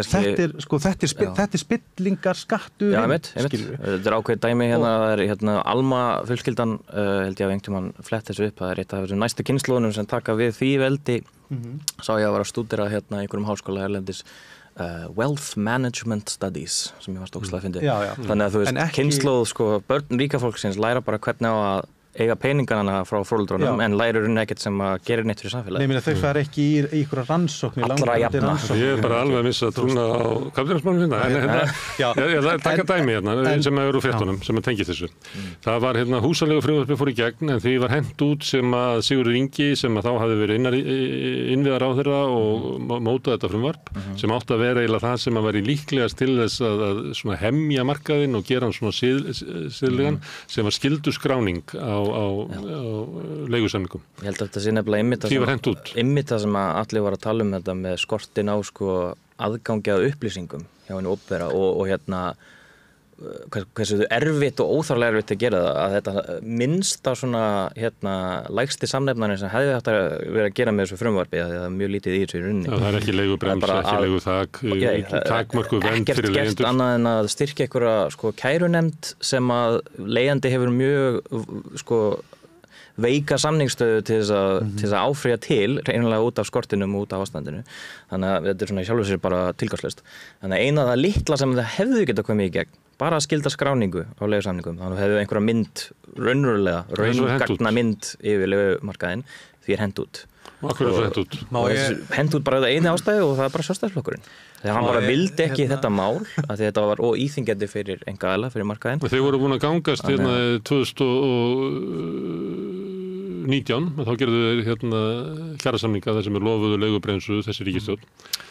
[SPEAKER 3] þetta er spillingar skattur
[SPEAKER 4] þetta ákveðið dæmi það er Alma fjölskyldan held ég að einhvern tímann flett þessu upp það er eitt af þessum næstu kynslóðunum sem taka við því veldi sá ég að vera að stúdera einhverjum háskóla erlendis Wealth Management Studies sem ég var stókslega að fyndi þannig að þú veist, kynslóð börn ríka fólksins læra bara hvernig á að eiga peningana frá foreldrunum en lærir ekkert sem að gera neitt fyrir samfélagi.
[SPEAKER 3] Nei, þau fara ekki í einhverja rannsóknir
[SPEAKER 4] allra jafna.
[SPEAKER 2] Ég er bara alveg að missa trúna á kapitalismanum ég taka dæmi sem eru fréttunum sem að tengist þessu. Það var húsalegu frumvarpi fór í gegn en því var hent út sem að Sigurður Ingi sem að þá hafði verið innviðaráðherra og mótað þetta frumvarp sem átti að vera eiginlega það sem að væri líklegast til þess að svona hemja markaðinn og gera hann svona siðlegan sem var skylduskráning á leigusamningum.
[SPEAKER 4] Ég held að þetta sé nefnilega einmitt það sem að allir var að tala um þetta með skortin á aðgangi að upplýsingum hjá henni opera og hversu erfitt og óþarlega erfitt að gera það að þetta minnsta svona lægsti samnefnarnir sem hefði þetta verið að gera með þessu frumvarpi að það er mjög lítið í þessu runni.
[SPEAKER 2] Það er ekki leigubremsa, ekki leiguþak, takmörku vernd fyrir leigjendur.
[SPEAKER 4] Ekkert gert annað en að styrkja einhverja kærunefnd sem að leigjandi hefur mjög veika samningsstöðu til þess að áfrýja til reynilega út af skortinum og út af ástandinu. Þannig að þetta er svona sjálfur sér bara tilgangslaust. Þannig að eina það litla sem það hefðu geta komið í gegn bara að skylda skráningu á leigusamningum. Þannig að hefðu einhverja mynd raungagna mynd yfir leigumarkaðinn því er hent út.
[SPEAKER 2] Akkur er það hent út?
[SPEAKER 4] Hent út bara einu ástæðu og það er bara Sjálfstæðisflokkurinn. Þegar hann bara vildi ekki þetta mál að þetta var íþyngjandi fyrir einkaaðila, fyrir markaðinn.
[SPEAKER 2] Þeir voru búin að gangast 2019, þá gerðu þeir kjarasamninga þar sem lofuðu leigubremsu þessi ríkisstjórn.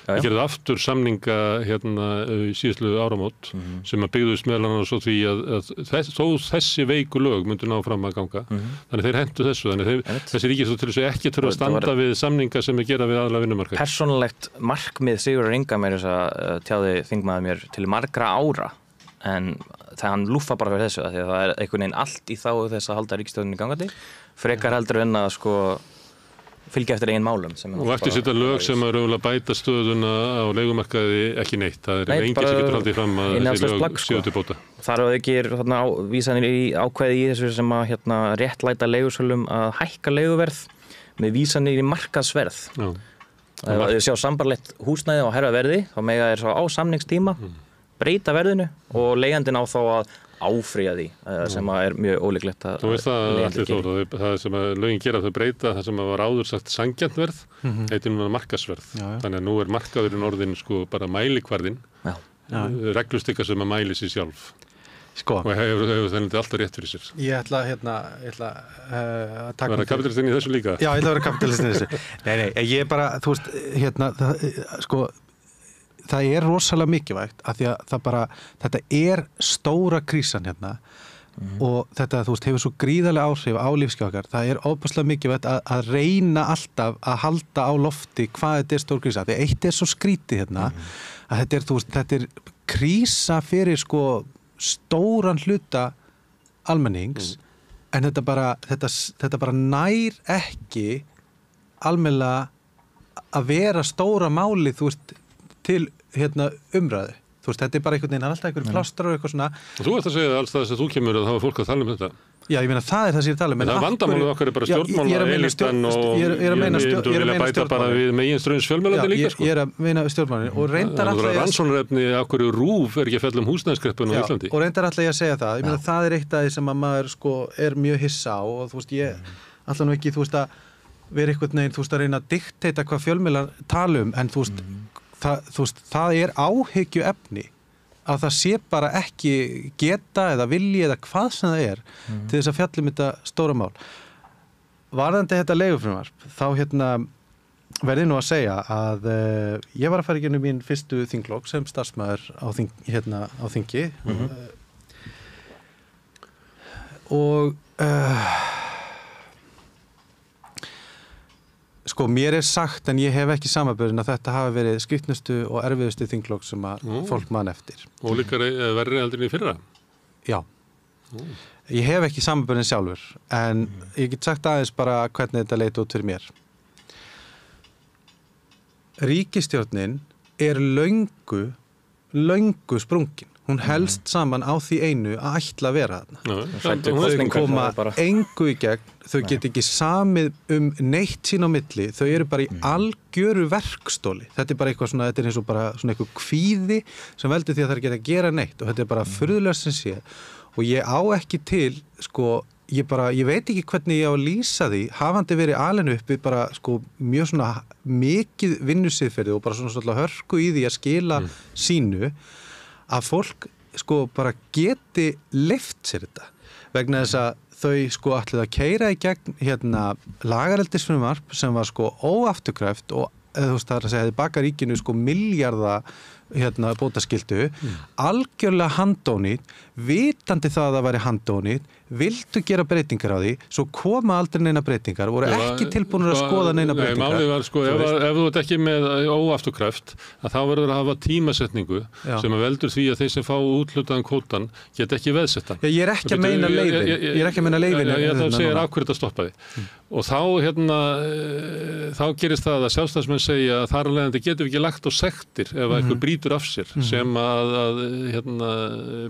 [SPEAKER 2] Þeir gerðu aftur samninga í síðustu áramót sem að byggðust meðal annars á því að þó þessi veiku lög myndu ná fram að ganga. Þannig þeir hentu þessu. Þannig þessi ríkisstjórn til þess að ekki þurfa að standa við samninga sem er gera við aðalega vinnumarkaði.
[SPEAKER 4] Persónulegt markmið Sigurður Inga meira þess að tjáði þingmaður mér til margra ára en það hann lúffa bara fyrir þessu því að það er einhvern veginn allt í þágu þess að halda ríkisstjórninni gangandi frekar heldur en að fylgja eftir eigin málum.
[SPEAKER 2] Og eftir þetta lög sem að raunverulega bæta stöðuna á leigumarkaði ekki neitt. Það er enginn sem getur haldið fram að þessi lög séu til bóta.
[SPEAKER 4] Þar á ekki vísanir í ákvæði í þessu sem að réttlæta leigusölum að hækka leiguverð með vísanir í markaðsverð. Ef þið sjá sambarlegt húsnæði á hærra verði, þá mega þeir svo á samningstíma breyta verðinu og leigjandinn á þá að áfrýja því sem er mjög ólíklegt að
[SPEAKER 2] Þú veist það allir Þór, það sem að lögin gera þau breyta það sem að var áður sagt sanngjarnt verð, heitir núna markaðsverð. Þannig að nú er markaðurinn orðin sko bara mælikvarðinn, reglustika sem að mæli sig sjálf.
[SPEAKER 3] Sko.
[SPEAKER 2] Og hefur þennan alltaf rétt fyrir sér.
[SPEAKER 3] Ég ætla að taka...
[SPEAKER 2] Verða kapitalistinn í þessu líka?
[SPEAKER 3] Já, ég ætla að vera kapitalistinn í þessu. Nei, ég bara, þú veist, það er rosalega mikilvægt af því að það bara, þetta er stóra krísan hérna og þetta, þú veist, hefur svo gríðarlega áhrif á lífsskjákar. Það er ofboðslega mikilvægt að reyna alltaf að halda á lofti hvað þetta er stór krísa. Því eitt er svo skrítið hérna að þetta er, þú veist, þetta er krísa fyrir sko stóran hluta almennings en þetta bara nær ekki almennilega að vera stóra máli, þú veist, til umræðu. Þú veist, þetta er bara einhvern veginn, alltaf einhverjum plástrar og eitthvað svona.
[SPEAKER 2] Og þú ert að segja alls það að þú kemur að það var fólk að tala um þetta.
[SPEAKER 3] Já, ég meina, það er það sem ég tala um.
[SPEAKER 2] En það vandamálið okkar er bara stjórnmála elitan og myndu vilja bæta bara við meginstraums fjölmiðlandi líka, sko.
[SPEAKER 3] Ég er að meina stjórnmálinu og reyndar alltaf ég...
[SPEAKER 2] Rannsóknarefni af hverju RÚV er ekki að fjalla húsnæðiskreppuna á Íslandi.
[SPEAKER 3] Og reyndar alltaf ég að segja það. Ég meina, það er eitt af því sem að maður, sko, er mjög hissa á og þú veist, ég alltaf nú ekki, þú veist, að vera einhvern veginn, þú veist, að reyna að diktata hvað fjölmiðlar tala um, en þú veist, það er áhyggjuefni að það sé bara ekki geta eða vilji eða hvað sem það er til þess að fjalla þetta stóra mál. Varðandi þetta leigufrumvarp, þá verði nú að segja að ég var að fara í gegnum mín fyrstu þinglok sem starfsmaður á þingi og sko, mér er sagt, en ég hef ekki samanburðin að þetta hafi verið skrýtnustu og erfiðustu þinglok sem að fólk man eftir.
[SPEAKER 2] Og líka verri heldur en í fyrra?
[SPEAKER 3] Já. Ég hef ekki samanburðin sjálfur, en ég get sagt aðeins bara hvernig þetta leit út fyrir mér. Ríkisstjórnin er löngu sprungin. Hún helst saman á því einu að ætla að vera þarna. Þau koma engu í gegn, þau get ekki samið neitt sín á milli, þau eru bara í algjöru verkstóli. Þetta er bara eitthvað svona, þetta er eins og bara svona eitthvað kvíði sem veldur því að það er ekki að gera neitt og þetta er bara furðulega sem sé. Og ég á ekki til, sko, ég veit ekki hvernig ég á að lýsa því, hafandi verið alin uppi bara, sko, mjög svona mikið vinnusiðferði og bara svona hörku í því að skila sínu, að fólk sko bara geti leyft sér þetta vegna þess að þau sko ætluðu að keyra í gegn lagareldisfrumvarp sem var sko óafturkræft og þú veist það er að segja þið baka ríkinu sko milljarða bótaskyldu, algjörlega handónýtt, vitandi það að það væri handónýtt, vildu gera breytingar á því, svo koma aldrei neina breytingar, voru ekki tilbúnir að skoða neina breytingar.
[SPEAKER 2] Nei, málið var sko, ef þú ert ekki með óafturkræft, að þá verður að hafa tímasetningu sem að veldur því að þeir sem fá úthlutaðan kvótan get ekki veðsettan.
[SPEAKER 3] Ég er ekki að meina leyfin. Ég er ekki að meina leyfin.
[SPEAKER 2] Ég ætla að segja af hverju þetta stoppaði. Og þá gerist það að sjálfstæðismenn segja að þar af leiðandi getum við ekki lagt á sektir ef einhver brýtur af sér sem að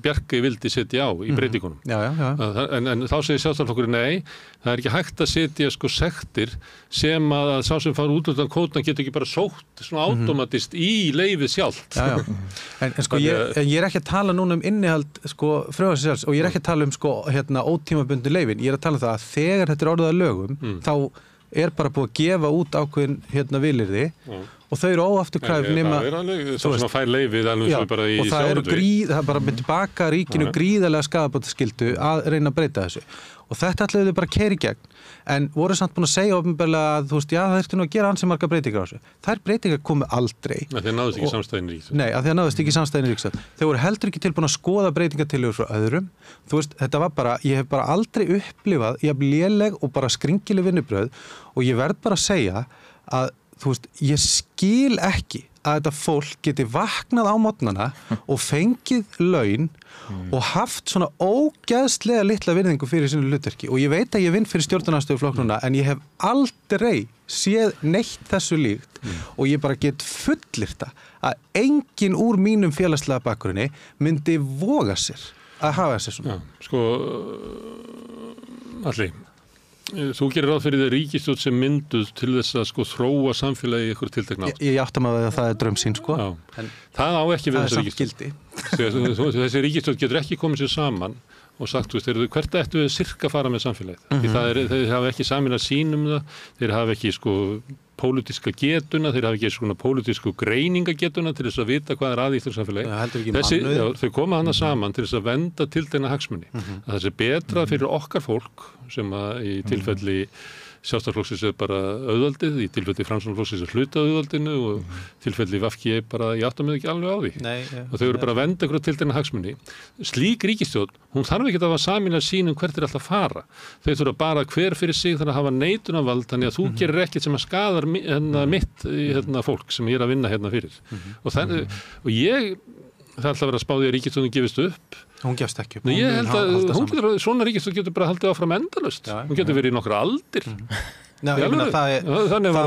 [SPEAKER 2] Bjarkey vildi setja á í breytingunum. En þá segir sjálfstæðisflokkurinn nei, það er ekki hægt að setja sko sektir sem að sá sem fara út úr kvótan getur ekki bara sótt svona automatist í leyfið sjálft.
[SPEAKER 3] En sko ég er ekki að tala núna um innihald sko frumvarpsins sjálfs og ég er ekki að tala um sko ótímabundnu leyfin, ég er að tala um það að þegar þetta er orðið að lögum þá er bara búið að gefa út ákveðin vilyrði og þau eru óafturkræf nema
[SPEAKER 2] það er alveg svo sem að fær leyfið alveg svo bara í
[SPEAKER 3] sjávarútvegi og það er bara með tilbaka ríkinu gríðarlega skaðabótaskyldu að reyna að breyta þessu og þetta ætluðu þau bara að keyra í gegn en voru samt búin að segja opinberlega að þú veist, já það þurfti nú að gera ansi margar breytingar á þessu. Þær breytingar komu aldrei.
[SPEAKER 2] Þeir náðust ekki samstæðin í ríkisstjórn. Nei,
[SPEAKER 3] þeir náðust ekki samstæðin í ríkisstjórn. Þau voru heldur ekki tilbúin að skoða breytingartillögur frá öðrum. Þú veist, þetta var bara, ég hef bara aldrei upplifað, ég hef léleg og bara skringileg vinnubrögð og ég verð bara að segja að, þú veist, ég skil ekki að þetta fólk geti vaknað á morgnana og fengið laun og haft svona ógeðslega litla virðingu fyrir sínu hlutverki og ég veit að ég vinn fyrir stjórnarandstöðuflokknuna en ég hef aldrei séð neitt þessu líkt og ég bara get fullyrta að enginn úr mínum félagslega bakgrunni myndi voga sér að hafa þessi svona.
[SPEAKER 2] Já, sko, Alli, þú gerir ráð fyrir því ríkisstjórn sem mynduð til þess að sko þróa samfélagi í ykkur tiltekna átt.
[SPEAKER 3] Ég átta mig að það draumsýn sko.
[SPEAKER 2] En það á ekki við
[SPEAKER 3] þessa
[SPEAKER 2] ríkisstjórn. Þessi ríkisstjórn getur ekki komið sér saman og sagt, hvert ættu við sirka fara með samfélagið. Því þeir hafa ekki sameinað sýn það, þeir hafa ekki sko pólitíska getuna, þeir hafa ekki svona pólitísku greiningagetuna til þess að vita hvað er aðeins samfélagi. Þau koma hana saman til þess að venda tiltekna hagsmuni. Að það sé betra fyrir okkar fólk sem að í tilfelli Sjálfstæðisflokksins er bara auðvaldið, í tilfelli Framsóknarflokksins er hluta auðvaldinu og tilfelli VG bara ég átta mig ekki alveg á því. Og þau eru bara að venda ykkur til þennan hagsmuni. Slík ríkisstjórn, hún þarf ekki að hafa sameiginlega sýn hvert alltaf fara. Þau þurfa bara hver fyrir sig þarf að hafa neitunarvald, þannig að þú gerir ekkert sem að skadar mitt fólk sem ég er að vinna hérna fyrir. Og ég það ætla að vera að spáði að ríkisstjórnin gefist upp.
[SPEAKER 3] Hún gefst ekki upp.
[SPEAKER 2] Nei, ég held að svona ríkisstjórn getur bara haldið áfram endalaust. Hún getur verið í nokkra aldir.
[SPEAKER 3] Það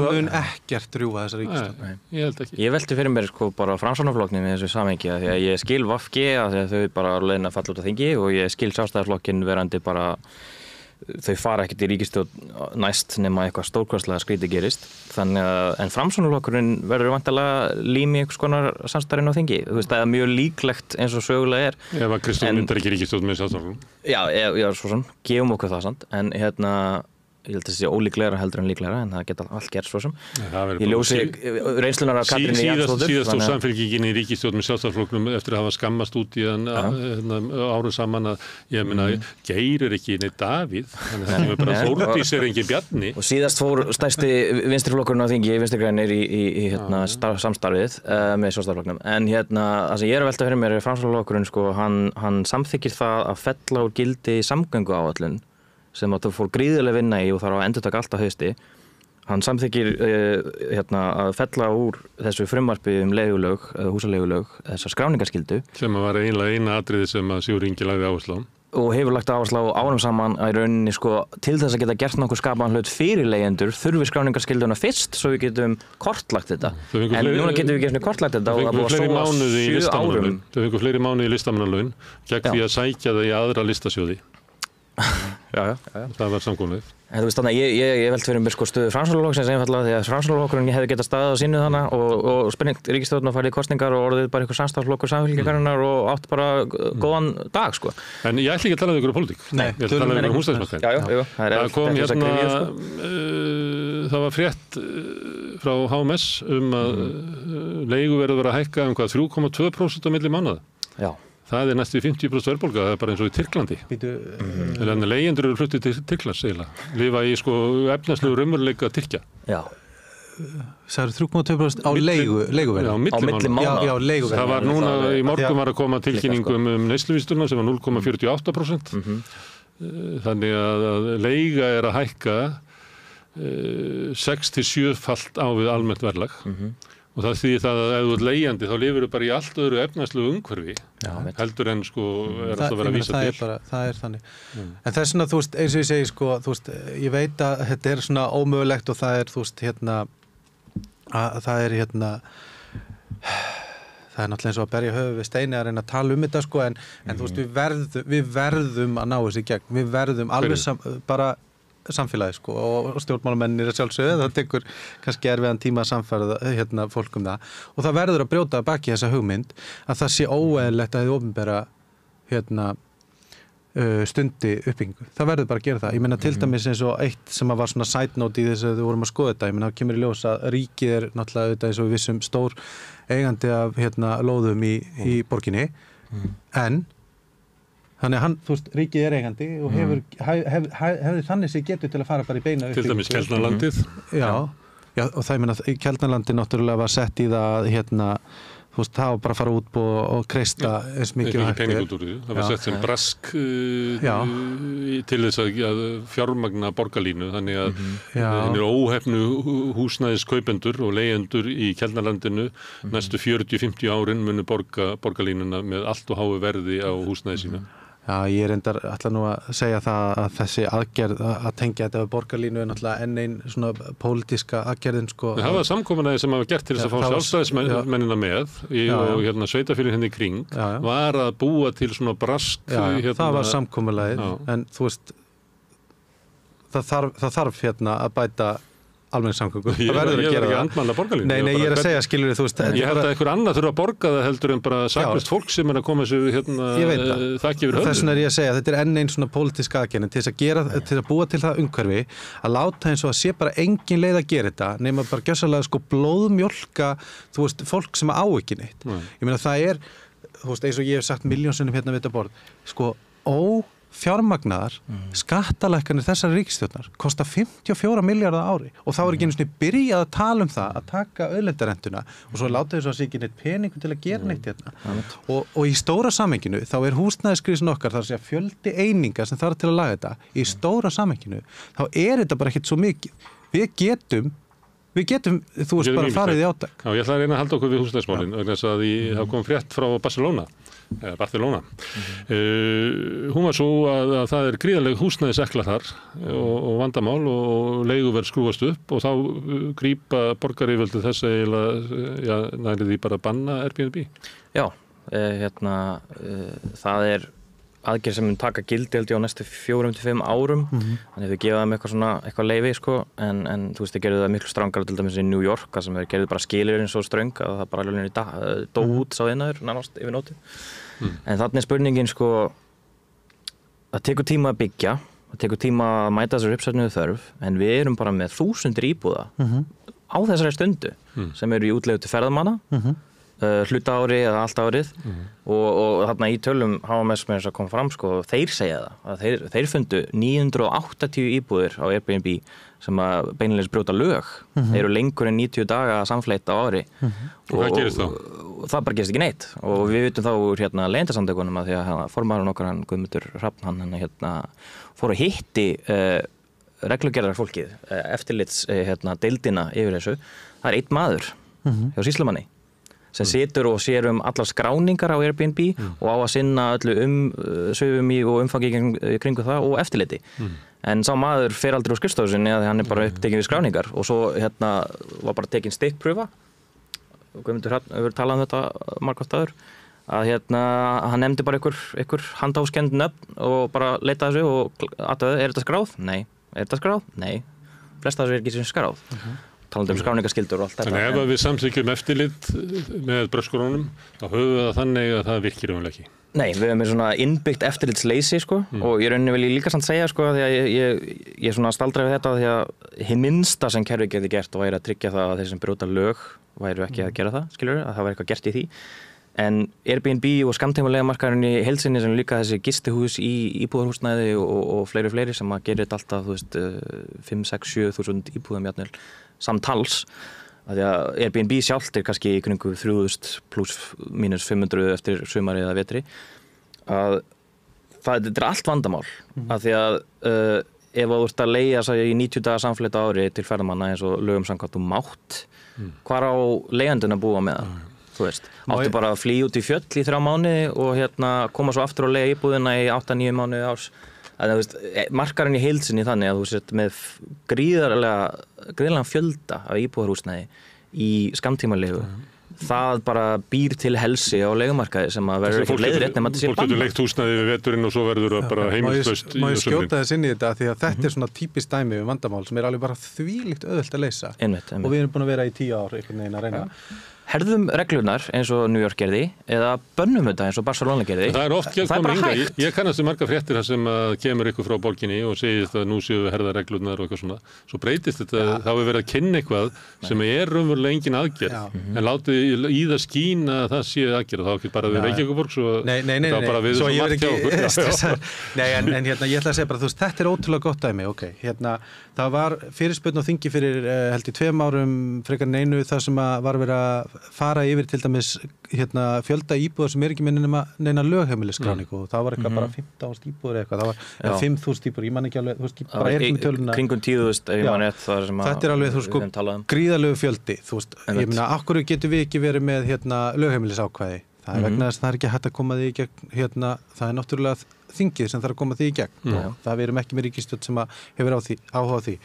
[SPEAKER 3] mun ekkert rjúfa þessa ríkisstjórn.
[SPEAKER 2] Ég held ekki.
[SPEAKER 4] Ég velti fyrir mér sko bara Framsóknarflokknum í þessu samhengi því að ég skil VG að þau bara leiðin að falla út af þingi og ég skil Sjálfstæðisflokkinn verandi bara þau fara ekkert í ríkisstjórn næst nema eitthvað stórkostlega skrítið gerist. Þannig að, en Framsóknarflokkurinn verður vantarlega lími einhvers konar samstarfinn á þingi. Þú veist, það er mjög líklegt eins og sögulega er.
[SPEAKER 2] Ef að Kristján myndar ekki ríkisstjórn með Sjálfstæðisflokknum. Já, svo sann, gefum okkur það samt. En ég held að það sé ólíklegra heldur en líklegra, en það geta allt gert svo sem. Ég ljósi reynslunar af Katrínu Jakobsdóttur. Síðast og Samfylkingin í ríkisstjórn með Sjálfstæðisflokknum eftir að hafa skammast út í árum saman að ég meina, Geir er ekki neitt Davíð, þannig að það er bara Þórdís er engin Bjarni.
[SPEAKER 4] Og síðast fór stærsti vinstriflokkurinn á þingi, Vinstri-grænir í samstarfið með Sjálfstæðisflokknum. En það sem ég er að velta fyrir mér er Framsóknarflokkurinn sko, hann samþykkir það að fella úr gildi samgönguáætlun sem að það fór gríðilega vinna í og þarf að endurtaka allt á hausti. Hann samþykkir að fella úr þessu frumvarpi leigulög, húsaleigulög, þessa skráningarskyldu.
[SPEAKER 2] Sem að var eiginlega eina atriði sem að Sigurður Ingi lagði áherslu á.
[SPEAKER 4] Og hefur lagt áherslu á árum saman að í rauninni sko til þess að geta gert nokkuð skapaðan hlut fyrir leigjendur þurfi skráningarskylduna fyrst svo við getum kortlagt þetta. En núna getum við ekki kortlagt þetta og það búið að sóa 7 árum.
[SPEAKER 2] Þau fengu fleiri mánuði í listamannalaun gegn því að sækja það í aðra listasjóði.
[SPEAKER 4] Já.
[SPEAKER 2] Það var samkomið.
[SPEAKER 4] En þú veist þannig að ég velt fyrir mér sko stöðu Framsóknarflokksins einfaldlega því að Framsóknarflokkurinn hefði getað staðið á sínu þannig og spenningt ríkisstjórn og farið í kosningar og orðið bara eitthvað samstarfsflokkur Samfylkingarinnar og átt bara góðan dag sko.
[SPEAKER 2] En ég ætla ekki að tala um ykkur pólitík.
[SPEAKER 4] Nei,
[SPEAKER 2] ég ætla að tala um ykkur húsnæðismarkaðinn.
[SPEAKER 4] Já,
[SPEAKER 2] það kom það var frétt frá HMS að leiguverð var að hækka hvað 3,2% á milli mánaða.
[SPEAKER 4] Já.
[SPEAKER 2] Það er næstu 50% verðbólga, það er bara eins og í Tyrklandi. Þannig að leigjendur eru fluttið til Tyrklands eiginlega. Lifa í sko efnahagslegu raunveruleika Tyrkja.
[SPEAKER 4] Já.
[SPEAKER 3] Sagði 3,2% á leiguverð.
[SPEAKER 2] Já, milli mánaða.
[SPEAKER 3] Já, leiguverð.
[SPEAKER 2] Það var núna í morgun var að koma tilkynningum neysluvísitöluna sem var 0,48%. Þannig að leiga er að hækka 6-7-falt á við almennt verðlag. Og það þýðir það að ef þú ert leigjandi þá lifir þú bara í allt öðru efnahagslegu umhverfi heldur en sko er alltaf verið að vísa til.
[SPEAKER 3] Það er þannig. En það er svona, þú veist, eins og ég segi sko, þú veist, ég veit að þetta er svona ómögulegt og það er, þú veist, það er náttúrulega eins og að berja höfuð við steini að reyna að tala um þetta sko, en þú veist, við verðum að ná þessi gegn. Við verðum alveg bara samfélagi sko og stjórnmálamennir að sjálfsögðu, það tekur kannski erfiðan tíma að samfæra fólk það og það verður að brjóta baki þessa hugmynd að það sé óeðlilegt að þið opinbera stundi uppbyggingu. Það verður bara að gera það. Ég meina til dæmis eins og eitt sem var svona side note í þess að við vorum að skoða þetta. Ég meina það kemur í ljós að ríkið er náttúrulega auðvitað eins og við vissum stór eigandi af lóðum í borginni en þannig að þú veist, ríkið er eigandi og hefði þannig sig getur til að fara bara í beina
[SPEAKER 2] uppbyggingu. Til dæmis Keldnalandið. Já,
[SPEAKER 3] og það ég meina Keldnalandið náttúrulega var sett í það þú veist, það var bara að fara út og kreista eins mikið
[SPEAKER 2] hægt pening út úr því. Það var sett sem brask til þess að fjármagna borgarlínu, þannig að hennir óhefnu húsnæðiskaupendur og leigjendur í Keldnalandinu næstu 40-50 árin munu borga borgarlínuna með allt og háu verði á húsnæði sína.
[SPEAKER 3] Já, ég reyndar ætla nú að segja það að þessi aðgerð að tengja þetta við borgarlínu er náttúrulega enn ein svona pólitíska aðgerðin sko.
[SPEAKER 2] Það var samkomunaði sem hafa gert til þess að fá sjálfstæðismennina með og sveitafélögin henni í kring var að búa til svona brask.
[SPEAKER 3] Það var samkomunaði en þú veist það þarf að bæta almenningssamgöngur.
[SPEAKER 2] Ég er ekki andmæla borgarlínu.
[SPEAKER 3] Nei, ég er að segja, skilur þú veist.
[SPEAKER 2] Ég held að einhver annað þurfa að borga það heldur en bara saklaust fólk sem að koma sér þakki yfir höfðu.
[SPEAKER 3] Þess vegna er ég að segja, þetta er enn einn svona pólitísk aðgerð til þess að búa til það umhverfi að láta eins og að sé bara engin leið að gera þetta nema bara gjörsamlega blóðmjólka, þú veist, fólk sem á ekki neitt. Ég meina það þú veist, eins og ég hef sagt miljónsinnum við þetta borð, fjármagnaðar skattalækkanir þessari ríkisstjórnar kosta 54 milljarða ári og þá ekki einu sinni byrjað að tala um það að taka auðlindarentuna og svo láta þess að sé ekki neitt peningu til að gera neitt hérna og í stóra samhenginu þá húsnæðiskrísin okkar þar að segja fjöldi eininga sem þarf til að laga þetta í stóra samhenginu þá þetta bara ekkert svo mikið við getum, þú veist bara farið í átak.
[SPEAKER 2] Já, ég ætla að reyna að halda okkur við húsnæðismálin vegna þess að það kom frétt frá Barcelona. Hún var svo að það gríðarleg húsnæðisekla þar og vandamál og leiguverð skrúfast upp og þá grípa borgaryfirvöld þess eiginlega nærið því bara að banna Airbnb.
[SPEAKER 4] Já, það aðgerð sem mun taka gildi held ég á næstu 4-5 árum þannig þau gefa þeim eitthvað leyfi en þú veist þau gerðu það miklu strangara til dæmis í New York sem gerðu bara skilyrðin svo ströng að það bara alveg dó út sá iðnaður nánast yfir nóttu en þannig spurningin það tekur tíma að byggja það tekur tíma að mæta þessar uppsætnuðu þörf en við erum bara með 1000 íbúða á þessari stundu sem eru í útleigu til ferðamanna hluta ári eða allt árið og þarna í tölum HMS með þess að koma fram þeir segja það að þeir fundu 980 íbúðir á Airbnb sem að beinleinis brjóta lög þeir eru lengur en 90 daga samfleytt á ári
[SPEAKER 2] og hvað gerist þá?
[SPEAKER 4] Það bara gerist ekki neitt og við vitum þá úr leyndarsamtökunum að því að formaðurinn okkar Guðmundur Hrafn hann fór að hitti reglugerðarfólkið eftirlits deildina yfir þessu það einn maður hjá sýslumanni sem situr og sér allar skráningar á Airbnb og á að sinna öllu sögum í og umfangi kringu það og eftirliti. En sá maður fer aldrei úr skrifstofu sinni að hann bara upptekinn við skráningar og svo var bara tekin stikkpröfa og Guðmundur Hrafn hefur talað um þetta margoft áður að hann nefndi bara einhver handháskend nöfn og bara leitaði þessu og athugaði, þetta skráð? Nei. Þetta skráð? Nei. Flest af þessu ekki sem skráð. Talandi skráningaskyldur og allt þetta.
[SPEAKER 2] Þannig ef við samþykjum eftirlit með bröskurunum, þá höfum við það þannig að það virkir ekki.
[SPEAKER 4] Nei, við erum með svona innbyggt eftirlitsleysi og í rauninni vil ég líka samt segja því að ég svona staldra við þetta því að hið minnsta sem kerfið geti gert væri að tryggja það að þeir sem brjóta lög væru ekki að gera það, skilurðu, að það væri eitthvað gert í því. En Airbnb og skammtímaleigumarkaðurinn í heild sinni sem líka þessi gistihús í íbúðarhúsnæði og fleiri sem að gera þetta alltaf, þú veist, 5-6-7.000 íbúðum jafnvel samtals. Því að Airbnb sjálft kannski í kringu 3.000 pluss mínus 500 eftir sumari eða vetri. Þetta er allt vandamál. Af því að ef þú ert að leigja í 90 daga samfleytt á ári til ferðamanna eins og lögum samkvæmt mátt, hvar á leigjandinn að búa með það? Þú veist, áttu bara að flýja út í fjöll í 3 mánuði og koma svo aftur og leigja íbúðina í 8-9 mánuði árs. Þú veist, markarinn í heild sinni þannig að þú sett með gríðarlega fjölda af íbúðarhúsnæði í skammtímaleigu. Það bara býr til helsi á leigumarkaði sem að verður ekki leiðrétt nema þetta sé
[SPEAKER 2] bannað. Fólk getur leigt húsnæði við veturinn og svo verður það bara heimilislaust í
[SPEAKER 3] Má ég skjóta þess inn í þetta því að þetta er svona típist dæmi við vandamál sem er alveg bara þvílíkt auðvelt að leysa.
[SPEAKER 4] Einmitt.
[SPEAKER 3] Og við erum búin að vera í 10 ár einhvern veginn að reyna.
[SPEAKER 4] Herðum reglunar eins og New York gerði eða bönnum þetta eins og Barcelona gerði.
[SPEAKER 2] Það er oft komið hingað. Ég kannast við margar fréttir þar sem kemur ykkur frá borginni og segist að nú séu við herða reglunar og eitthvað svona. Svo breytist þetta, þá er verið að kynna eitthvað sem er raunverulega engin aðgerð. En látið í það skína að það sé aðgerð. Það er ekki bara við Reykjavíkurborg, svo það var bara við svo margt hjá okkur.
[SPEAKER 3] Nei, en ég ætla að segja bara, þú veist, þetta er ótrúlega gott dæmi, það var fyrirspurn á þingi fyrir held í 2 árum frekar en einu þar sem var verið að fara yfir til dæmis fjölda íbúðar sem er ekki með neina lögheimilisskráningu og það var eitthvað bara 15.000 íbúðar eitthvað, það var 5.000 íbúðar, ég man ekki alveg, þú veist, bara er ekki með töluna.
[SPEAKER 4] Kringum 10.000 ef ég man rétt þar sem að
[SPEAKER 3] þetta er alveg, þú veist, gríðarlegu fjöldi, þú veist, ég meina, af hverju getum við ekki verið með lögheimilisákvæði? Það er vegna þess að það er ekki hægt að koma því í gegn, það er náttúrulega þingið sem þarf að koma því í gegn og það við erum ekki með ríkisstjórn sem hefur áhuga á því.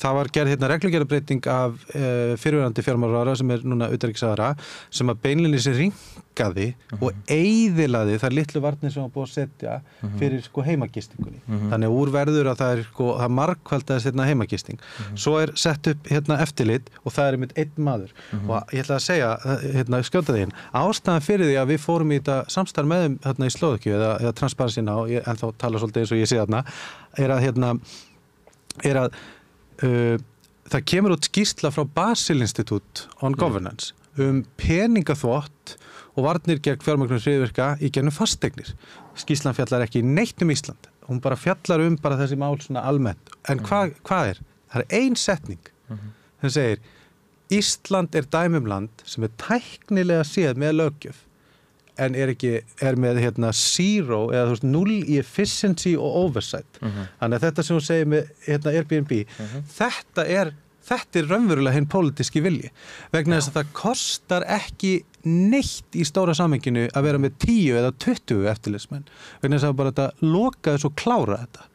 [SPEAKER 3] Það var gerð hérna reglugerðarbreyting af fyrrverandi fjármálaráðherra sem núna utanríkisráðherra sem beinlínis rýmkaði og eyðilaði þær litlu varnir sem var búið að setja fyrir heimagistingunni. Þannig að úr verður að það margfaldaðist hérna heimagisting. Svo sett upp hérna eftirlit og það einmitt einn maður og ég ætla að segja hérna skjóta því ástæðan fyrir því að við fórum í þetta samstarf með þeim hérna í Slóðakíu eða Transparency Now, en þá tala svolítið eins og ég sé þarna, er að það kemur út skýrsla frá Basel Institute on Governance peningaþvott og varnir gegn fjármögnun hryðjuverka í gegnum fasteignir. Skýrslan fjallar ekki neitt Ísland. Hún bara fjallar bara þessi mál svona almennt. En hvað er? Það er ein setning sem segir Ísland er dæmumland sem tæknilega séð með löggjöf en er með hérna zero eða 0 í efficiency og oversight. Þannig að þetta sem hún segir með hérna Airbnb, þetta er raunverulega hinn pólitíski vilji. Vegna þess að það kostar ekki neitt í stóra samhenginu að vera með 10 eða 20 eftirlitsmenn. Vegna þess að bara þetta loka þess og klára þetta.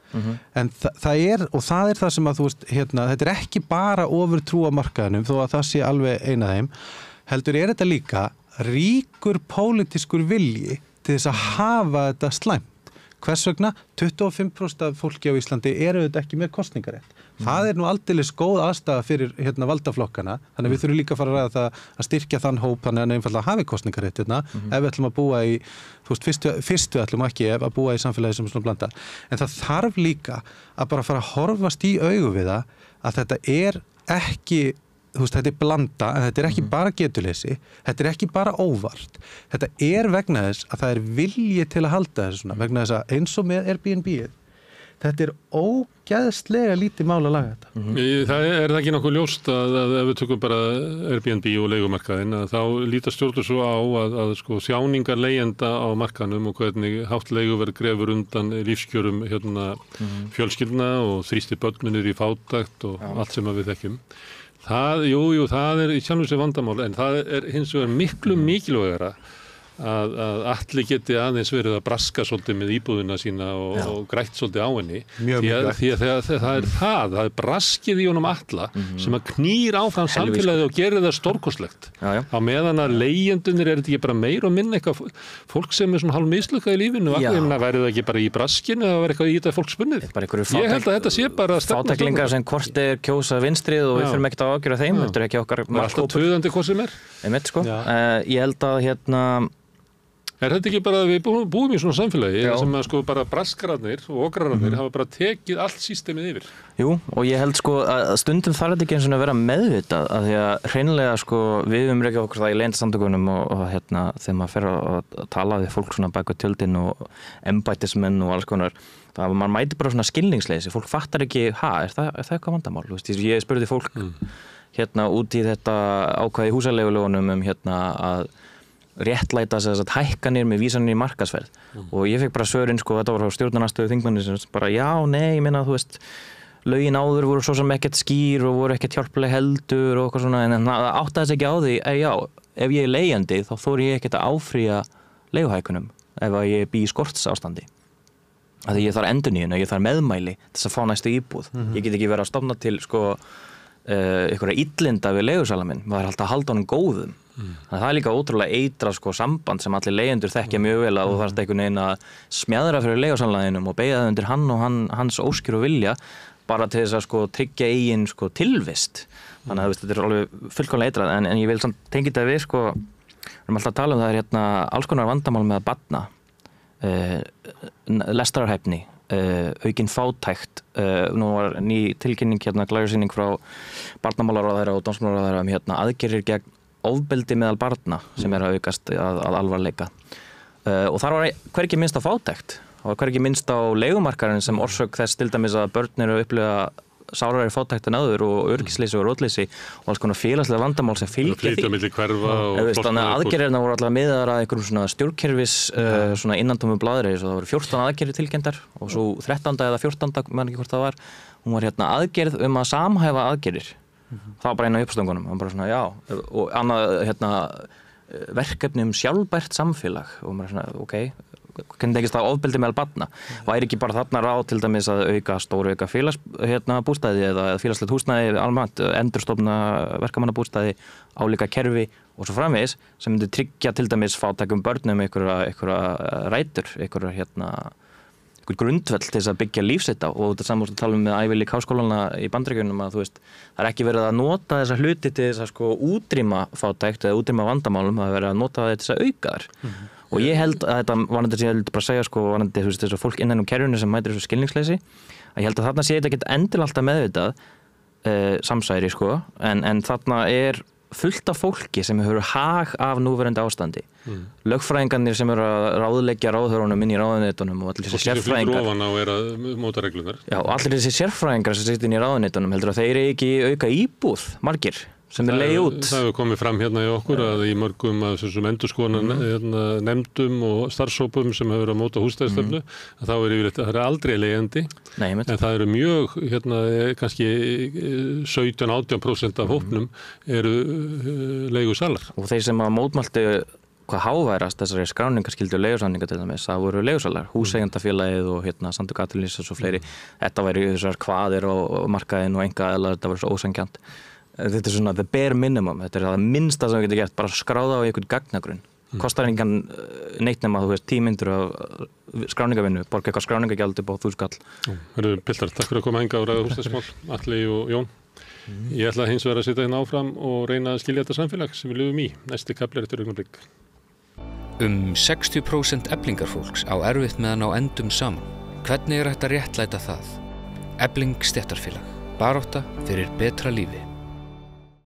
[SPEAKER 3] En það er það sem að þú veist, hérna, þetta er ekki bara ofurtrú á markaðinum þó að það sé alveg eina þeim, heldur er þetta líka ríkur pólitískur vilji til þess að hafa þetta slæmt. Hvers vegna? 25% af fólki á Íslandi eru þetta ekki með kosningarétt. Það er nú aldeilis góð aðstaða fyrir hérna valdaflokkana, þannig að við þurfum líka að fara að ræða það að styrkja þann hóp þannig að einfaldlega hafi kosningarétt hérna, ef við ætlum að búa í, þú veist, fyrst við ætlum ekki að búa í samfélagi sem er svona blanda. En það þarf líka að bara fara að horfast í augu við það að þetta er ekki, þú veist, þetta er blanda, en þetta er ekki bara getuleysi, þetta er ekki bara óvart. Þetta er vegna þess að það er vilji til að halda þessu svona, vegna þess að eins og með Airbnb-ið, þetta er ógeðslega lítið mál að laga þetta.
[SPEAKER 2] Það er ekki nokkuð ljóst að ef við tökum bara Airbnb og leigumarkaðinn að þá líta stjórnvöld svo á að sko þjáningar leigjenda á markaðnum og hvernig hátt leiguverð grefur undan lífskjörum hérna fjölskyldna og þrýstir börnunir í fátækt og allt sem við þekkjum. Það er í sjálfu sér vandamál en það er hins vegar miklu mikilvægara að allir geti aðeins verið að braska svolítið með íbúðina sína og grætt svolítið á henni því að það er braskið í honum alla sem að knýr áfram samfélagið og gerir það stórkostlegt á meðan að leigjendunir er þetta ekki bara meir og minna eitthvað fólk sem er svona hálf mislukkað í lífinu væri það ekki bara í braskinu eða væri eitthvað í þetta fólk spunnið ég held að þetta sé bara
[SPEAKER 4] fátæklingar sem hvort er kjósa vinstrið og við fyrir ekki að ágjöra þeim þetta er ekki okkar
[SPEAKER 2] alltaf töðandi hvað sem
[SPEAKER 4] ég held að
[SPEAKER 2] Er þetta ekki bara að við búum í svona samfélagi sem að sko bara braskararnir og okrararnir hafa bara tekið allt systemið yfir?
[SPEAKER 4] Jú, og ég held sko að stundum þarf þetta ekki eins og að vera meðvitað að því að hreinlega sko við rekja okkur það í leyndasamtökunum og hérna þegar maður fer að tala við fólk svona bak við tjöldin og embættismenn og alls konar það maður mæti bara svona skilningsleysi, fólk fattar ekki, er það eitthvað vandamál? Ég spurði fólk hérna út í þetta ákvæði húsaleigulögunum hérna að réttlæta þess að hækkanir með vísanir í markaðsverð og ég fekk bara svörin sko þetta var frá stjórnarnastöðu þingmanni sem bara ég meina þú veist lögin áður voru svo sem ekkert skýr og voru ekkert hjálpleg heldur og eitthvað svona en það áttaði þess ekki á því ef ég er leigjandi þá þori ég ekkert að áfrýja leiguhækkunum ef ég bý í skortsástandi að ég þarf endurnýjun og ég þarf meðmæli þess að fá næstu íbúð ég get ekki verið að stofna til sko einhverja illinda við leigusala minn maður er alltaf að halda honum góðum það er líka ótrúlega eitra sko samband sem allir leigjendur þekkja mjög vel að þú þarft einhvern veginn að smjaðra fyrir leigusalanum og beygja það undir hann og hans óskir og vilja bara til þess að sko tryggja eigin sko tilvist þannig að þetta er alveg fullkomlega eitrað en ég vil samt tengja þetta við sko við erum alltaf að tala það hérna alls konar vandamál með að batna lestararhæfni aukin fátækt nú var ný tilkynning hérna glæðursýning frá barnamálaráðherra og dómsmálaráðherra hérna aðgerðir gegn ofbeldi meðal barna sem er að aukast að alvarleika og þar var hvergi minnst á fátækt og hvergi minnst á leigumarkaðinn sem orsök þess til dæmis að börn eru að upplifa sárari fátækt en áður og öryggisleysi og rótleysi og alls konar félagslega vandamál sem fylgja því
[SPEAKER 2] milli hverfa og
[SPEAKER 4] þannig að aðgerðirna voru allavega miðaðar að einhverjum svona stjórnkerfis svona innantómu blaðri svo það voru 14 aðgerðir tilkenndar og svo 13. eða 14. man ekki hvort það var hún var hérna aðgerð að samhæfa aðgerðir það var bara eina uppstöðungunum bara svona og annað hérna verkefni sjálfbært samfélag og maður svona hvernig tengist það ofbeldi meðal barna? Væri ekki bara þarna ráð til dæmis að auka félagsbústaði eða félagslegt húsnæði almennt, endurstofna verkamannabústaði, álíka kerfi og svo framvegis sem myndi tryggja til dæmis fátækum börnum einhverja rætur, einhver grundvöll til þess að byggja lífsitt á og þetta saman að tala með Ivy League háskólana í Bandaríkjunum að þú veist, það er ekki verið að nota þessa hluti til þess að sko útrýma fátækt eða útrýma vandamálum, það er verið að nota þetta til þess að auka þær. Og ég held að þetta varandi sem ég held bara að segja sko varandi þú veist þess að fólk innan kerfinu sem mætir þessu skilningsleysi, að ég held að þarna sé þetta ekki endilega alltaf meðvitað samsæri sko, en þarna fullt af fólki sem hefur hag af núverandi ástandi. Lögfræðingarnir sem eru að ráðleggja ráðherrunum inn í ráðuneytunum og allir þessi sérfræðingar.
[SPEAKER 2] Og ofan á að móta reglunar.
[SPEAKER 4] Já, og allir þessi sérfræðingar sem sitt inn í ráðuneytunum heldur að þeir ekki auka íbúð, margir, sem leigja út.
[SPEAKER 2] Það hefur komið fram hérna í okkur að í mörgum af þessum endurskoðunar nefndum og starfshópum sem hefur að móta húsnæðisstefnu, að þá yfirleitt, það aldrei leigjandi, en það eru mjög, kannski 17-18% af hópnum eru leigusalar.
[SPEAKER 4] Og þeir sem að mótmæltu hvað háværast þessari skráningarskyldu leigusamninga til dæmis, það voru leigusalar, húseigendafélagið og Samtök atvinnulífsins og fleiri. Þetta væri þessar kvaðir og markaðinn og einkaaðilar, þetta var svo ósanngjarnt. Þetta svona the bare minimum, þetta það minnsta sem við getum gert, bara skráða á einhvern gagnagrunn. Kostar engan neitt nema þú veist 10 mínútur af skráningavinnu, borga eitthvað skráningagjald upp á 1000 kall.
[SPEAKER 2] Hörru Piltar, takk fyrir að koma hingað og ræða húsnæðismál, Atli og Jón. Ég ætla hins vegar að sitja hérna áfram og reyna að skilja þetta samfélag sem við lifum í. Næsti kafli eftir augnablik.
[SPEAKER 5] 60% eflingarfólks á erfitt með að ná endum saman. Hvernig hægt að réttlæta það? Efling stéttarfélag. Barátta fyrir betra lífi.